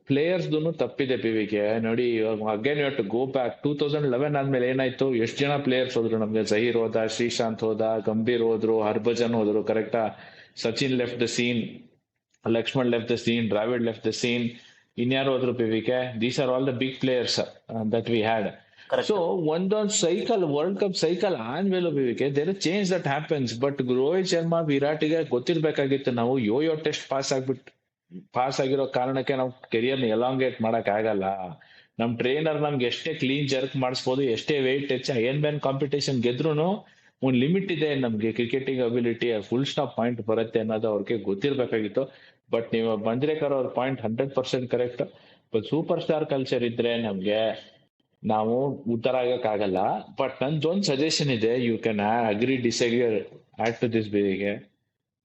ಪ್ಲೇಯರ್ಸ್ ತಪ್ಪಿದೆ ಪಿವಿಕೆ. ನೋಡಿ ಇವಾಗ again you to go back 2011 ಆದ್ಮೇಲೆ ಏನಾಯ್ತು, ಎಷ್ಟು ಜನ ಪ್ಲೇಯರ್ಸ್ ಹೋದ್ರು ನಮ್ಗೆ. ಜಹೀರ್ ಹೋದ, ಶ್ರೀಶಾಂತ್ ಹೋದ, ಗಂಭೀರ್ ಹೋದ್ರು, ಹರ್ಭಜನ್ ಹೋದ್ರು, ಕರೆಕ್ಟಾ. Sachin left the scene, Laxman left the scene, Dravid left the scene. ಇನ್ಯಾರು ಹೋದ್ರು PVK? These are all the big players that we had. So correct. ಒಂದೊಂದು ಸೈಕಲ್, ವರ್ಲ್ಡ್ ಕಪ್ ಸೈಕಲ್ ಆದ್ಮೇಲೆ BVK there change that happens. But Rohit Sharma ವಿರಾಟಿಗೆ ಗೊತ್ತಿರ್ಬೇಕಾಗಿತ್ತು, ನಾವು ಯೋ test pass ಆಗಿರೋ ಕಾರಣಕ್ಕೆ ನಾವು ಕೆರಿಯರ್ನ ಎಲಾಂಗೇಟ್ ಮಾಡಕ್ ಆಗಲ್ಲ. ನಮ್ ಟ್ರೈನರ್ ನಮ್ಗೆ ಎಷ್ಟೇ ಕ್ಲೀನ್ ಜರ್ಕ್ ಮಾಡಿಸ್ಬೋದು, ಎಷ್ಟೇ ವೆಯ್ಟ್ ಹೆಚ್ಚು ಅಯನ್ ಮ್ಯಾನ್ ಕಾಂಪಿಟೇಷನ್ ಗೆದ್ರುನು ಒಂದ್ ಲಿಮಿಟ್ ಇದೆ ನಮ್ಗೆ, cricketing ability full stop point ಬರುತ್ತೆ ಅನ್ನೋದು ಅವ್ರಿಗೆ ಗೊತ್ತಿರ್ಬೇಕಾಗಿತ್ತು. ಬಟ್ ನೀವು ಮಂಜ್ರೇಕರ್ ಅವ್ರ point 100% correct. But super star culture ಇದ್ರೆ ನಮ್ಗೆ ನಾವು ಉತ್ತರ ಆಗಕ್ಕಾಗಲ್ಲ. ಬಟ್ ನಂದೊಂದು ಸಜೆಷನ್ ಇದೆ, you can agree disagree add to this ಬಿಗೆ.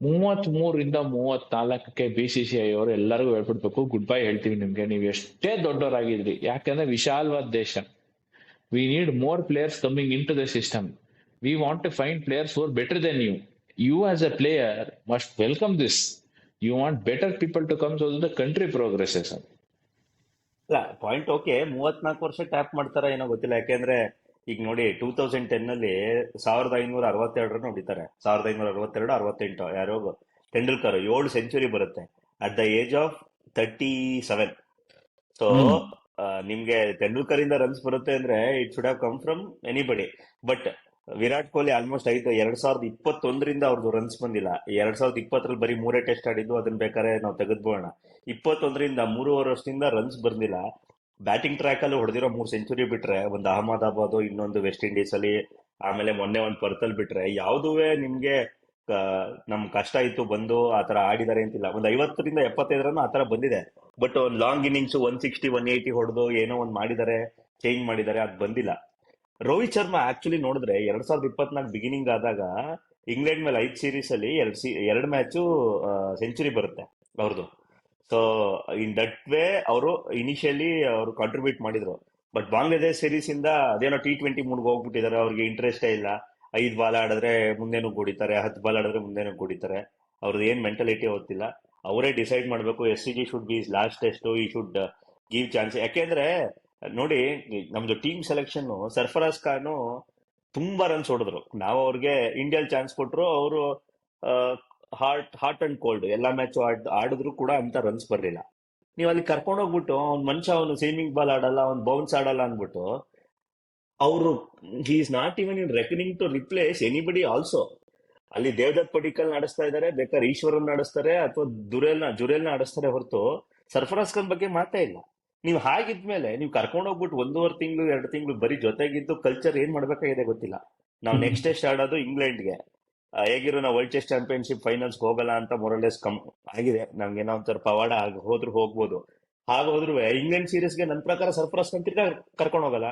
33 ರಿಂದ 34 BCCI ಅವರು ಎಲ್ಲರಿಗೂ ಹೇಳ್ಬಿಡ್ಬೇಕು, ಗುಡ್ ಬೈ ಹೇಳ್ತೀವಿ ನಿಮ್ಗೆ, ನೀವು ಎಷ್ಟೇ ದೊಡ್ಡವರಾಗಿದ್ರಿ. ಯಾಕಂದ್ರೆ ವಿಶಾಲವಾದ ದೇಶ. We need more players coming in to the system. We want to find players who are better than you. You as a player must welcome this. You want better people to come so the country progresses. ಇಲ್ಲ, point okay. 34 ವರ್ಷ tap ಮಾಡ್ತಾರ ಏನೋ ಗೊತ್ತಿಲ್ಲ. ಯಾಕೆಂದ್ರೆ ಈಗ ನೋಡಿ 2010 ಅಲ್ಲಿ 1562 run ಹೊಡಿತಾರೆ. 1562, 68. ಯಾರೋ ತೆಂಡೂಲ್ಕರ್ 7 ಸೆಂಚುರಿ ಬರುತ್ತೆ at the age of 37. So hmm. ನಿಮ್ಗೆ ತೆಂಡೂಲ್ಕರ್ ಇಂದ ರನ್ಸ್ ಬರುತ್ತೆ ಅಂದ್ರೆ it should have come from anybody. But Virat Kohli almost 2021 ರಿಂದ ಅವ್ರದ್ದು ರನ್ಸ್ ಬಂದಿಲ್ಲ. 2020ರಲ್ಲಿ ಬರೀ 3 ಟೆಸ್ಟ್ ಆಡಿದ್ದು, ಅದನ್ನ ಬೇಕಾದ್ರೆ ನಾವು ತೆಗೆದ್ಬೋಣ. 21ರಿಂದ 3.5 ವರ್ಷದಿಂದ ರನ್ಸ್ ಬಂದಿಲ್ಲ. ಬ್ಯಾಟಿಂಗ್ ಟ್ರ್ಯಾಕ್ ಅಲ್ಲಿ ಹೊಡೆದಿರೋ 3 ಸೆಂಚುರಿ ಬಿಟ್ರೆ, ಒಂದು ಅಹಮದಾಬಾದ್, ಇನ್ನೊಂದು ವೆಸ್ಟ್ ಇಂಡೀಸ್ ಅಲ್ಲಿ, ಆಮೇಲೆ ಮೊನ್ನೆ ಒಂದು ಪರ್ತಲ್ ಬಿಟ್ರೆ ಯಾವುದುವೆ ನಿಮ್ಗೆ ನಮ್ ಕಷ್ಟ ಇತ್ತು ಬಂದು ಆತರ ಆಡಿದಾರೆ ಅಂತಿಲ್ಲ. ಒಂದು 50 ರಿಂದ 75 ರನ್ ಆತರ ಬಂದಿದೆ. ಬಟ್ ಒಂದು ಲಾಂಗ್ ಇನ್ನಿಂಗ್ಸ್ 160 180 ಹೊಡೆದು ಏನೋ ಒಂದು ಮಾಡಿದ್ದಾರೆ, ಚೇಂಜ್ ಮಾಡಿದ್ದಾರೆ, ಅದು ಬಂದಿಲ್ಲ. ರೋಹಿತ್ ಶರ್ಮಾ ಆಕ್ಚುಲಿ ನೋಡಿದ್ರೆ 2024 ಬಿಗಿನಿಂಗ್ ಆದಾಗ ಇಂಗ್ಲೆಂಡ್ ಮೇಲೆ 5 ಸೀರೀಸ್ ಅಲ್ಲಿ 2 ಮ್ಯಾಚು ಸೆಂಚುರಿ ಬರುತ್ತೆ ಅವ್ರದ್ದು. ಸೊ ಇನ್ ದಟ್ ವೇ ಅವರು ಇನಿಷಿಯಲಿ ಅವರು ಕಾಂಟ್ರಿಬ್ಯೂಟ್ ಮಾಡಿದ್ರು. ಬಟ್ ಬಾಂಗ್ಲಾದೇಶ್ ಸೀರೀಸ್ ಇಂದ ಅದೇನೋ T20 ಮೂಡ್ಗೆ ಹೋಗ್ಬಿಟ್ಟಿದ್ದಾರೆ. ಅವ್ರಿಗೆ ಇಂಟ್ರೆಸ್ಟೇ ಇಲ್ಲ. 5 ಬಾಲ್ ಆಡಿದ್ರೆ ಮುಂದೆನೂ ಕೂಡಿತಾರೆ, 10 ಬಾಲ್ ಆಡಿದ್ರೆ ಮುಂದೆನೂ ಕೂಡಿತಾರೆ. ಅವ್ರದ್ದು ಏನ್ ಮೆಂಟಾಲಿಟಿ ಗೊತ್ತಿಲ್ಲ. ಅವರೇ ಡಿಸೈಡ್ ಮಾಡ್ಬೇಕು, SCG should be last test, ಈ ಶುಡ್ ಗಿವ್ ಚಾನ್ಸ್. ಯಾಕೆಂದ್ರೆ ನೋಡಿ, ನಮ್ದು ಟೀಮ್ ಸೆಲೆಕ್ಷನ್ ಸರ್ಫರಾಜ್ ಖಾನ್ ತುಂಬಾ ರನ್ಸ್ ಹೊಡೆದ್ರು. ನಾವು ಅವ್ರಿಗೆ ಇಂಡಿಯಾಲ್ ಚಾನ್ಸ್ ಕೊಟ್ರು, ಅವರು ಹಾಟ್ ಅಂಡ್ ಕೋಲ್ಡ್ ಎಲ್ಲಾ ಮ್ಯಾಚ್ ಆಡಿದ್ರು ಕೂಡ ಅಂತ ರನ್ಸ್ ಬರ್ಲಿಲ್ಲ. ನೀವು ಅಲ್ಲಿ ಕರ್ಕೊಂಡು ಹೋಗ್ಬಿಟ್ಟು ಅವ್ನ್ ಮನುಷ್ಯ, ಅವನು ಸೀಮಿಂಗ್ ಬಾಲ್ ಆಡಲ್ಲ, ಅವ್ನು ಬೌನ್ಸ್ ಆಡಲ್ಲ ಅನ್ಬಿಟ್ಟು ಅವರು he is not even in reckoning to replace anybody also. ಅಲ್ಲಿ ದೇವದತ್ ಪಡಿಕ್ಕಲ್ ಆಡಿಸ್ತಾ ಇದಾರೆ, ಬೇಕಾದ್ರೆ ಈಶ್ವರನ್ ಆಡಿಸ್ತಾರೆ ಅಥವಾ ಜುರೇಲ್ನ ಆಡಿಸ್ತಾರೆ ಹೊರತು ಸರ್ಫರಾಜ್ ಖಾನ್ ಬಗ್ಗೆ ಮಾತೇ ಇಲ್ಲ. ನೀವು ಹಾಗಿದ್ಮೇಲೆ ನೀವು ಕರ್ಕೊಂಡು ಹೋಗ್ಬಿಟ್ಟು 1.5 ತಿಂಗಳು 2 ತಿಂಗಳು ಬರೀ ಜೊತೆಗಿದ್ದು ಕಲ್ಚರ್ ಏನ್ ಮಾಡ್ಬೇಕಾಗಿದೆ ಗೊತ್ತಿಲ್ಲ. ನಾವು ನೆಕ್ಸ್ಟ್ ಟೆಸ್ಟ್ ಆಡೋದು ಇಂಗ್ಲೆಂಡ್ಗೆ. ಹೇಗಿರೋ ನಾವು ವರ್ಲ್ಡ್ ಚೆಸ್ ಚಾಂಪಿಯನ್ಶಿಪ್ ಫೈನಲ್ಸ್ ಹೋಗಲ್ಲ ಅಂತ ಮೊರಲೆಸ್ ಕಮ್ ಆಗಿದೆ. ನಮ್ಗೇನೋ ಒಂಥರ ಪವಾಡ ಹೋದ್ರು ಹೋಗ್ಬೋದು. ಹಾಗೋದ್ರು ಇಂಗ್ಲೆಂಡ್ ಸೀರೀಸ್ಗೆ ನನ್ನ ಪ್ರಕಾರ ಸರ್ಫರಾಜ್ ಖಾನ್ ತಿರ್ಗಾ ಕರ್ಕೊಂಡು ಹೋಗಲ್ಲ,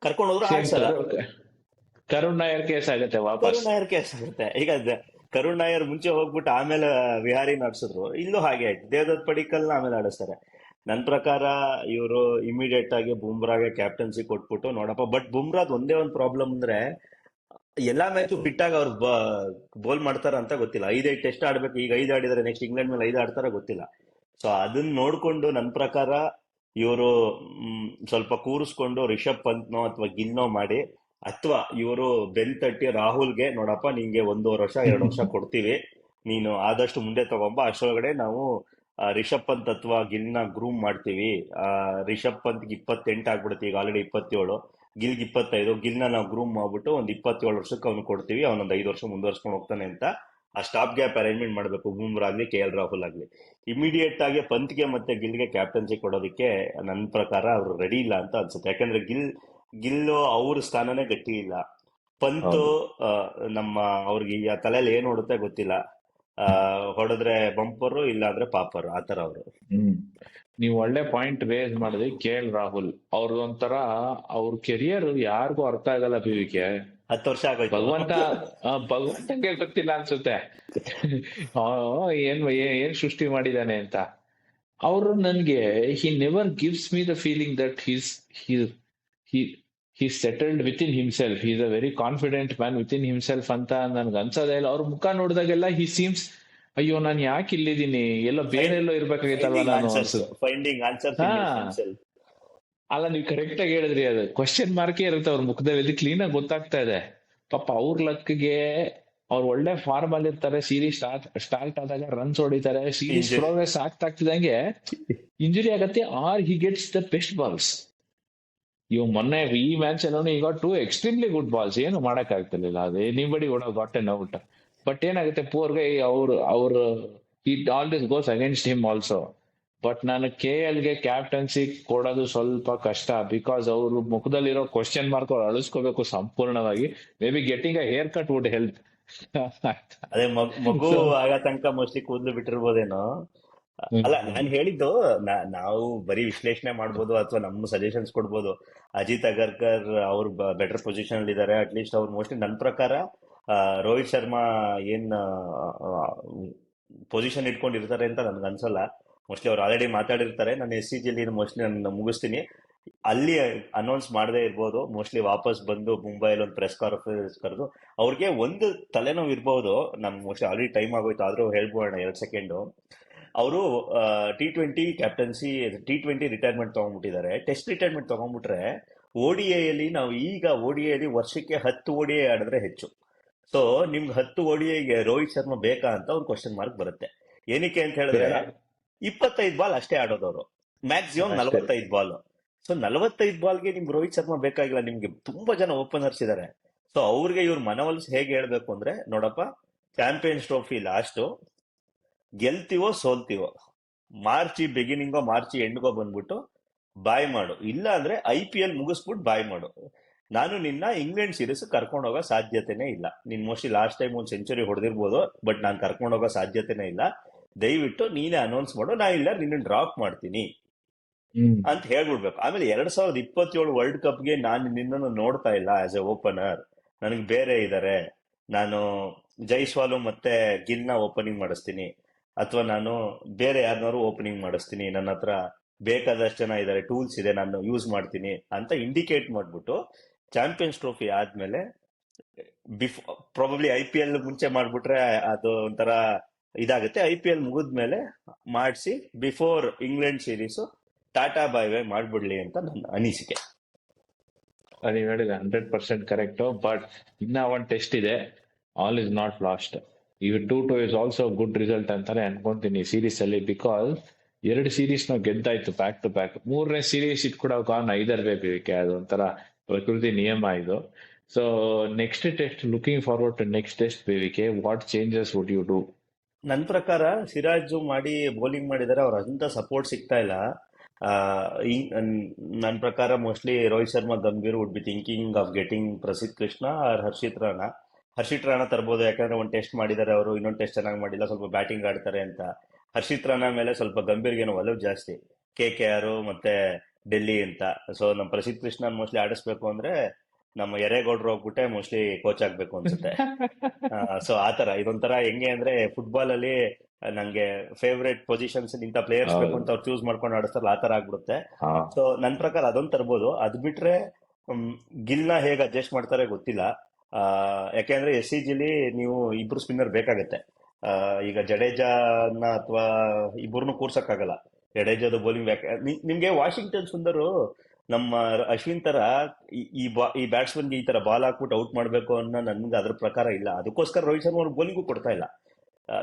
ಕರ್ಕೊಂಡು ಹೋದ್ರು ಸೇಮ್ ಆಡ್ಸಲ್ಲ. ಕರುಣ್ ನಾಯರ್ ಕೇಸ್ ಆಗತ್ತೆ ವಾಪಸ್. ಕರುಣ್ ನಾಯರ್ ಕೇಸ್ ಆಗುತ್ತೆ ಈಗ. ಕರುಣ್ ನಾಯರ್ ಮುಂಚೆ ಹೋಗ್ಬಿಟ್ಟು ಆಮೇಲೆ ವಿಹಾರಿ ಆಡ್ಸಿದ್ರು. ಇಲ್ಲೂ ಹಾಗೆ ಆಯ್ತು, ದೇವದತ್ ಪಡಿಕ್ಕಲ್ನ ಆಮೇಲೆ ಆಡಿಸ್ತಾರೆ. ನನ್ ಪ್ರಕಾರ ಇವರು ಇಮಿಡಿಯೇಟ್ ಆಗಿ ಬುಮ್ರಾಗೆ ಕ್ಯಾಪ್ಟನ್ಸಿ ಕೊಟ್ಬಿಟ್ಟು ನೋಡಪ್ಪ. ಬಟ್ ಬುಮ್ರಾದ್ ಒಂದೇ ಒಂದು ಪ್ರಾಬ್ಲಮ್ ಅಂದ್ರೆ ಎಲ್ಲಾ ಮ್ಯಾಚು ಬಿಟ್ಟಾಗ ಅವ್ರು ಬೋಲ್ ಮಾಡ್ತಾರ ಅಂತ ಗೊತ್ತಿಲ್ಲ. 5 ಟೆಸ್ಟ್ ಆಡ್ಬೇಕು, ಈಗ 5 ಆಡಿದ್ರೆ ನೆಕ್ಸ್ಟ್ ಇಂಗ್ಲೆಂಡ್ ಮೇಲೆ 5 ಆಡ್ತಾರ ಗೊತ್ತಿಲ್ಲ. ಸೊ ಅದನ್ನ ನೋಡ್ಕೊಂಡು ನನ್ ಪ್ರಕಾರ ಇವರು ಸ್ವಲ್ಪ ಕೂರಿಸ್ಕೊಂಡು ರಿಷಬ್ ಪಂತ್ನೋ ಅಥವಾ ಗಿಲ್ನೋ ಮಾಡಿ, ಅಥವಾ ಇವರು ಬೆಲ್ ತಟ್ಟಿ ರಾಹುಲ್ಗೆ ನೋಡಪ್ಪ ನಿಂಗೆ 1.5 ವರ್ಷ 2 ವರ್ಷ ಕೊಡ್ತೀವಿ, ನೀನು ಆದಷ್ಟು ಮುಂದೆ ತಗೊಂಬ, ಅಷ್ಟರೊಳಗಡೆ ನಾವು ರಿಷಬ್ ಪಂತ್ ಅಥವಾ ಗಿಲ್ನ ಗ್ರೂಮ್ ಮಾಡ್ತೀವಿ. ರಿಷಬ್ ಪಂತ್ಗೆ 28 ಆಗ್ಬಿಡುತ್ತೆ, ಈಗ ಆಲ್ರೆಡಿ 27, ಗಿಲ್ಗೆ 25. ಗಿಲ್ನ ನಾವು ಗ್ರೂಮ್ ಮಾಡ್ಬಿಟ್ಟು ಒಂದು 27 ವರ್ಷಕ್ಕೆ ಅವ್ನು ಕೊಡ್ತೀವಿ, ಅವನೊಂದು 5 ವರ್ಷ ಮುಂದುವರ್ಸ್ಕೊಂಡು ಹೋಗ್ತಾನೆ ಅಂತ ಆ ಸ್ಟಾಪ್ ಗ್ಯಾಪ್ ಅರೇಂಜ್ಮೆಂಟ್ ಮಾಡಬೇಕು ಬೂಮ್ರಾ ಆಗ್ಲಿ KL ರಾಹುಲ್ ಆಗ್ಲಿ. ಇಮಿಡಿಯೇಟ್ ಆಗಿ ಪಂತ್ಗೆ ಮತ್ತೆ ಗಿಲ್ಗೆ ಕ್ಯಾಪ್ಟನ್ಸಿ ಕೊಡೋದಕ್ಕೆ ನನ್ನ ಪ್ರಕಾರ ಅವರು ರೆಡಿ ಇಲ್ಲ ಅಂತ ಅನ್ಸುತ್ತೆ. ಯಾಕಂದ್ರೆ ಗಿಲ್ಲು ಅವ್ರ ಸ್ಥಾನನೇ ಗಟ್ಟಿ ಇಲ್ಲ. ಪಂತ್ ಹೌದು. ನಮ್ಮ ಅವ್ರಿಗೆ ಆ ತಲೆಯಲ್ಲಿ ಏನ್ ಹೊಡುತ್ತೆ ಗೊತ್ತಿಲ್ಲ. ಹೊಡೆದ್ರೆ ಬಂಪರು, ಇಲ್ಲ ಅಂದ್ರೆ ಪಾಪರು, ಆತರ ಅವರು. ನೀವು ಒಳ್ಳೆ ಪಾಯಿಂಟ್ ರೇಸ್ ಮಾಡಿದ್ರಿ. KL ರಾಹುಲ್ ಅವ್ರದೊಂಥರ ಅವ್ರ ಕೆರಿಯರ್ ಯಾರಿಗೂ ಅರ್ಥ ಆಗಲ್ಲ ಪಿವಿಕೆ. 10 ವರ್ಷ ಆಗೋಯ್ತು. ಭಗವಂತಂಗೆ ಗೊತ್ತಿಲ್ಲ ಅನ್ಸುತ್ತೆ ಆ, ಏನ್ ಸೃಷ್ಟಿ ಮಾಡಿದಾನೆ ಅಂತ. ಅವರು ನನ್ಗೆ he never gives me the feeling that he settled with in himself. He is a very confident man with in himself ಅಂತ ನನ್ಗೆ ಅನ್ಸೋದೇ ಇಲ್ಲ. ಅವ್ರ ಮುಖ ನೋಡಿದಾಗೆಲ್ಲ ಹಿ ಸೀಮ್ಸ್ ಅಯ್ಯೋ ನಾನು ಯಾಕೆ ಇಲ್ಲಿದ್ದೀನಿ, ಎಲ್ಲೋ ಬೇರೆ ಎಲ್ಲೋ ಇರ್ಬೇಕಾಗಿತ್ತಲ್ವ ನಾನು ಅನ್ಸುತ್ತೆ. ಫೈಂಡಿಂಗ್ ಆನ್ಸರ್ಸ್ ಹಾ ಇನ್ ಹಿಮ್ಸೆಲ್ಫ್. ಅಲ್ಲ, ನೀವು ಕರೆಕ್ಟ್ ಆಗಿ ಹೇಳಿದ್ರಿ. ಅದು ಕ್ವಶನ್ ಮಾರ್ಕೇ ಇರುತ್ತೆ ಅವ್ರ ಮುಖದಲ್ಲಿ, ಕ್ಲೀನ್ ಆಗಿ ಗೊತ್ತಾಗ್ತಾ ಇದೆ. ಪಾಪ ಅವ್ರ ಲಕ್ಗೆ ಅವ್ರು ಒಳ್ಳೆ ಫಾರ್ಮ್ ಅಲ್ಲಿ ಇರ್ತಾರೆ. ಸೀರೀಸ್ ಸ್ಟಾರ್ಟ್ ಆದಾಗ ರನ್ಸ್ ಹೊಡಿತಾರೆ, ಸೀರೀಸ್ Injury. ಪ್ರೋಗ್ರೆಸ್ ಆಗ್ತಿದಂಗೆ ಇಂಜುರಿ ಆಗತ್ತೆ, or he gets the best balls. ಇವ್ ಮೊನ್ನೆ ಈ ಮ್ಯಾಚ್ ಅಲ್ಲಿ ಈಗ 2 ಎಕ್ಸ್ಟ್ರೀಮ್ಲಿ ಗುಡ್ ಬಾಲ್ಸ್, ಏನು ಮಾಡಕ್ ಆಗ್ತಿರ್ಲಿಲ್ಲ. ಅದು anybody would have gotten out. But ಏನಾಗುತ್ತೆ, ಪೂರ್ ಗೈ ಅವ್ರು it all this goes against him also. But ನಾನು KL ಗೆ ಕ್ಯಾಪ್ಟನ್ಸಿ ಕೊಡೋದು ಸ್ವಲ್ಪ ಕಷ್ಟ. ಬಿಕಾಸ್ ಅವ್ರು ಮುಖದಲ್ಲಿರೋ ಕ್ವಶನ್ ಮಾರ್ಕ್ ಅವ್ರು ಅಳಿಸ್ಕೋಬೇಕು ಸಂಪೂರ್ಣವಾಗಿ. Maybe getting a haircut would help. ಅದೇ ಮಗು ಆಗ ತನಕ ಮೋಸ್ಟ್ಲಿ ಕೂದಲು ಬಿಟ್ಟಿರ್ಬೋದೇನೋ. ಅಲ್ಲ, ನಾನು ಹೇಳಿದ್ದು ನಾವು ಬರೀ ವಿಶ್ಲೇಷಣೆ ಮಾಡ್ಬೋದು ಅಥವಾ ನಮ್ಮ ಸಜೆಷನ್ಸ್ ಕೊಡ್ಬೋದು. ಅಜಿತ್ ಅಗರ್ಕರ್ ಅವ್ರು ಬೆಟರ್ ಪೊಸಿಷನ್ ಅಲ್ಲಿ ಇದ್ದಾರೆ. ಅಟ್ಲೀಸ್ಟ್ ಅವ್ರು ಮೋಸ್ಟ್ಲಿ ನನ್ನ ಪ್ರಕಾರ ರೋಹಿತ್ ಶರ್ಮಾ ಏನ್ ಪೊಸಿಷನ್ ಇಟ್ಕೊಂಡಿರ್ತಾರೆ ಅಂತ ನನ್ಗೆ ಅನ್ಸಲ್ಲ. ಮೋಸ್ಟ್ಲಿ ಅವ್ರು ಆಲ್ರೆಡಿ ಮಾತಾಡಿರ್ತಾರೆ, ನಾನು SCG ಮೋಸ್ಟ್ಲಿ ನಾನು ಮುಗಿಸ್ತೀನಿ, ಅಲ್ಲಿ ಅನೌನ್ಸ್ ಮಾಡದೇ ಇರ್ಬೋದು. ಮೋಸ್ಟ್ಲಿ ವಾಪಸ್ ಬಂದು ಮುಂಬೈಲಿ ಒಂದು ಪ್ರೆಸ್ ಕಾನ್ಫರೆನ್ಸ್ ಕರೆದು ಅವ್ರಿಗೆ ಒಂದು ತಲೆನೋವು ಇರ್ಬೋದು. ನಮ್ಗೆ ಮೋಸ್ಟ್ಲಿ ಆಲ್ರೆಡಿ ಟೈಮ್ ಆಗೋಯ್ತು, ಆದ್ರೂ ಹೇಳ್ಬೋಣ 2 ಸೆಕೆಂಡು. ಅವರು T20 ಕ್ಯಾಪ್ಟನ್ಸಿ, T20 ರಿಟೈರ್ಮೆಂಟ್ ತಗೊಂಡ್ಬಿಟ್ಟಿದ್ದಾರೆ. ಟೆಸ್ಟ್ ರಿಟೈರ್ಮೆಂಟ್ ತಗೊಂಡ್ಬಿಟ್ರೆ ODIಯಲ್ಲಿ ನಾವು ಈಗ ODIಯಲ್ಲಿ ವರ್ಷಕ್ಕೆ 10 ODI ಆಡಿದ್ರೆ ಹೆಚ್ಚು. ಸೊ ನಿಮ್ಗೆ 10 ODIಗೆ ರೋಹಿತ್ ಶರ್ಮಾ ಬೇಕಾ ಅಂತ ಒಂದು ಕ್ವಶನ್ ಮಾರ್ಕ್ ಬರುತ್ತೆ. ಏನಕ್ಕೆ ಅಂತ ಹೇಳಿದ್ರೆ 25 ಬಾಲ್ ಅಷ್ಟೇ ಆಡೋದವರು, ಮ್ಯಾಕ್ಸಿಮಮ್ 45 ಬಾಲ್. ಸೊ 45 ಬಾಲ್ಗೆ ನಿಮ್ಗೆ ರೋಹಿತ್ ಶರ್ಮಾ ಬೇಕಾಗಿಲ್ಲ. ನಿಮ್ಗೆ ತುಂಬಾ ಜನ ಓಪನರ್ಸ್ ಇದಾರೆ. ಸೊ ಅವ್ರಿಗೆ ಇವ್ರ ಮನವೊಲಿಸಿ ಹೇಗೆ ಹೇಳ್ಬೇಕು ಅಂದ್ರೆ, ನೋಡಪ್ಪ ಚಾಂಪಿಯನ್ಸ್ ಟ್ರೋಫಿ ಲಾಸ್ಟು, ಗೆಲ್ತೀವೋ ಸೋಲ್ತೀವೋ, ಮಾರ್ಚ್ ಬಿಗಿನಿಂಗೋ ಮಾರ್ಚ್ ಎಂಡ್ಗೋ ಬಂದ್ಬಿಟ್ಟು ಬಾಯ್ ಮಾಡು, ಇಲ್ಲ ಅಂದ್ರೆ IPL ಮುಗಿಸ್ಬಿಟ್ಟು ಬಾಯ್ ಮಾಡು. ನಾನು ನಿನ್ನ ಇಂಗ್ಲೆಂಡ್ ಸೀರೀಸ್ ಕರ್ಕೊಂಡು ಹೋಗೋ ಸಾಧ್ಯತೆನೇ ಇಲ್ಲ. ನೀನ್ ಮೋಸ್ಟ್ಲಿ ಲಾಸ್ಟ್ ಟೈಮ್ ಒಂದು ಸೆಂಚುರಿ ಹೊಡೆದಿರ್ಬೋದು, ಬಟ್ ನಾನು ಕರ್ಕೊಂಡು ಹೋಗೋ ಸಾಧ್ಯತೆನೇ ಇಲ್ಲ. ದಯವಿಟ್ಟು ನೀನೇ ಅನೌನ್ಸ್ ಮಾಡು, ನಾ ಇಲ್ಲ ನಿನ್ನ ಡ್ರಾಪ್ ಮಾಡ್ತೀನಿ ಅಂತ ಹೇಳ್ಬಿಡ್ಬೇಕು. ಆಮೇಲೆ 2027 ವರ್ಲ್ಡ್ ಕಪ್ಗೆ ನಾನು ನಿನ್ನನ್ನು ನೋಡ್ತಾ ಇಲ್ಲ ಆಸ್ ಎ ಓಪನರ್, ನನಗೆ ಬೇರೆ ಇದಾರೆ. ನಾನು ಜೈಸ್ವಾಲು ಮತ್ತೆ ಗಿಲ್ನ ಓಪನಿಂಗ್ ಮಾಡಿಸ್ತೀನಿ, ಅಥವಾ ನಾನು ಬೇರೆ ಯಾರನ್ನಾರು ಓಪನಿಂಗ್ ಮಾಡಿಸ್ತೀನಿ, ನನ್ನ ಹತ್ರ ಬೇಕಾದಷ್ಟು ಜನ ಇದ್ದಾರೆ, ಟೂಲ್ಸ್ ಇದೆ, ನಾನು ಯೂಸ್ ಮಾಡ್ತೀನಿ ಅಂತ ಇಂಡಿಕೇಟ್ ಮಾಡ್ಬಿಟ್ಟು ಚಾಂಪಿಯನ್ಸ್ ಟ್ರೋಫಿ ಆದ್ಮೇಲೆ ಪ್ರಾಬಬ್ಲಿ IPL ಮುಂಚೆ ಮಾಡ್ಬಿಟ್ರೆ ಅದು ಒಂಥರ ಇದಾಗುತ್ತೆ. IPL ಮುಗಿದ್ಮೇಲೆ ಮಾಡಿಸಿ ಬಿಫೋರ್ ಇಂಗ್ಲೆಂಡ್ ಸೀರೀಸು ಟಾಟಾ ಬಾಯ್ ಬಾಯ್ ಮಾಡ್ಬಿಡ್ಲಿ ಅಂತ ನನ್ನ ಅನಿಸಿಕೆ. ನೀವ್ ಹೇಳಿದ್ರೆ 100% ಕರೆಕ್ಟ್. ಬಟ್ ಇನ್ನ ಒಂದ್ ಟೆಸ್ಟ್ ಇದೆ, ಆಲ್ ಇಸ್ ನಾಟ್ ಲಾಸ್ಟ್. ಈಗ 2-2 ಇಸ್ ಆಲ್ಸೋ ಗುಡ್ ರಿಸಲ್ಟ್ ಅಂತಾನೆ ಅನ್ಕೊಂತೀನಿ ಸೀರೀಸ್ ಅಲ್ಲಿ. ಬಿಕಾಸ್ 2 ಸೀರೀಸ್ ನಾವು ಗೆದ್ದಾಯ್ತು ಬ್ಯಾಕ್ ಟು ಬ್ಯಾಕ್. 3ನೇ ಸೀರೀಸ್ ಇಟ್ಕೊಡೋಕೆ 5 ಬೇಕು. ಅದೊಂಥರ ಪ್ರಕೃತಿ ನಿಯಮ ಇದು. So next test, looking forward to next test BVK, what changes would you do? ನನ್ನ ಪ್ರಕಾರ ಸಿರಾಜು ಮಾಡಿ ಬೌಲಿಂಗ್ ಮಾಡಿದ್ದಾರೆ, ಅವ್ರ ಅಂತ ಸಪೋರ್ಟ್ ಸಿಗ್ತಾ ಇಲ್ಲ. ನನ್ನ ಪ್ರಕಾರ mostly Rohit Sharma Gambhir would be thinking of getting ಪ್ರಸಿದ್ಧ ಕೃಷ್ಣ ಆರ್ ಹರ್ಷಿತ್ ರಾಣಾ. ಹರ್ಷಿತ್ ರಾಣಾ ತರ್ಬೋದು, ಯಾಕಂದ್ರೆ ಒಂದು ಟೆಸ್ಟ್ ಮಾಡಿದ್ದಾರೆ ಅವರು, ಇನ್ನೊಂದು ಟೆಸ್ಟ್ ಚೆನ್ನಾಗಿ ಮಾಡಿಲ್ಲ, ಸ್ವಲ್ಪ ಬ್ಯಾಟಿಂಗ್ ಆಡ್ತಾರೆ ಅಂತ. ಹರ್ಷಿತ್ ರಾಣಾ ಮೇಲೆ ಸ್ವಲ್ಪ ಗಂಭೀರ್ಗೇನೋ ಒಲವು ಜಾಸ್ತಿ, KKR ಮತ್ತೆ ಡೆಲ್ಲಿ ಅಂತ. ಸೊ ನಮ್ಮ ಪ್ರಸಿದ್ಧ ಕೃಷ್ಣ ಮೋಸ್ಟ್ಲಿ ಆಡಿಸ್ಬೇಕು ಅಂದ್ರೆ ನಮ್ಮ ಎರೇಗೌಡ್ರು ಹೋಗ್ಬಿಟ್ಟೆ ಮೋಸ್ಟ್ಲಿ ಕೋಚ್ ಆಗ್ಬೇಕು ಅನ್ಸುತ್ತೆ. ಸೊ ಆತರ ಇದೊಂಥರ ಹೆಂಗೆ ಅಂದ್ರೆ ಫುಟ್ಬಾಲ್ ಅಲ್ಲಿ ನಂಗೆ ಫೇವ್ರೇಟ್ ಪೊಸಿಷನ್ಸ್ ಇಂಥ ಪ್ಲೇಯರ್ಸ್ ಬೇಕು ಅಂತ ಅವ್ರು ಚೂಸ್ ಮಾಡ್ಕೊಂಡು ಆಡಿಸ್ತಾರಲ್ಲ, ಆ ತರ ಆಗ್ಬಿಡುತ್ತೆ. ಸೊ ನನ್ನ ಪ್ರಕಾರ ಅದೊಂದು ತರ್ಬೋದು. ಅದ್ ಬಿಟ್ರೆ ಗಿಲ್ನ ಹೇಗೆ ಅಡ್ಜಸ್ಟ್ ಮಾಡ್ತಾರೆ ಗೊತ್ತಿಲ್ಲ. ಯಾಕೆಂದ್ರೆ SCGಲಿ ನೀವು ಇಬ್ರು ಸ್ಪಿನ್ನರ್ ಬೇಕಾಗತ್ತೆ. ಈಗ ಜಡೇಜಾನ ಅಥವಾ ಇಬ್ಬರನ್ನು ಕೂರ್ಸಕ್ಕಾಗಲ್ಲ. ಜಡೇಜಾದ ಬೌಲಿಂಗ್ ನಿಮ್ಗೆ ವಾಷಿಂಗ್ಟನ್ ಸುಂದರು ನಮ್ಮ ಅಶ್ವಿನ್ ತರ ಈ ಬ್ಯಾಟ್ಸ್ಮನ್ಗೆ ಈ ತರ ಬಾಲ್ ಹಾಕ್ಬಿಟ್ಟು ಔಟ್ ಮಾಡ್ಬೇಕು ಅನ್ನೋ ನನ್ಗೆ ಅದ್ರ ಪ್ರಕಾರ ಇಲ್ಲ. ಅದಕ್ಕೋಸ್ಕರ ರೋಹಿತ್ ಶರ್ಮಾ ಅವ್ರು ಬೌಲಿಂಗು ಕೊಡ್ತಾ ಇಲ್ಲ.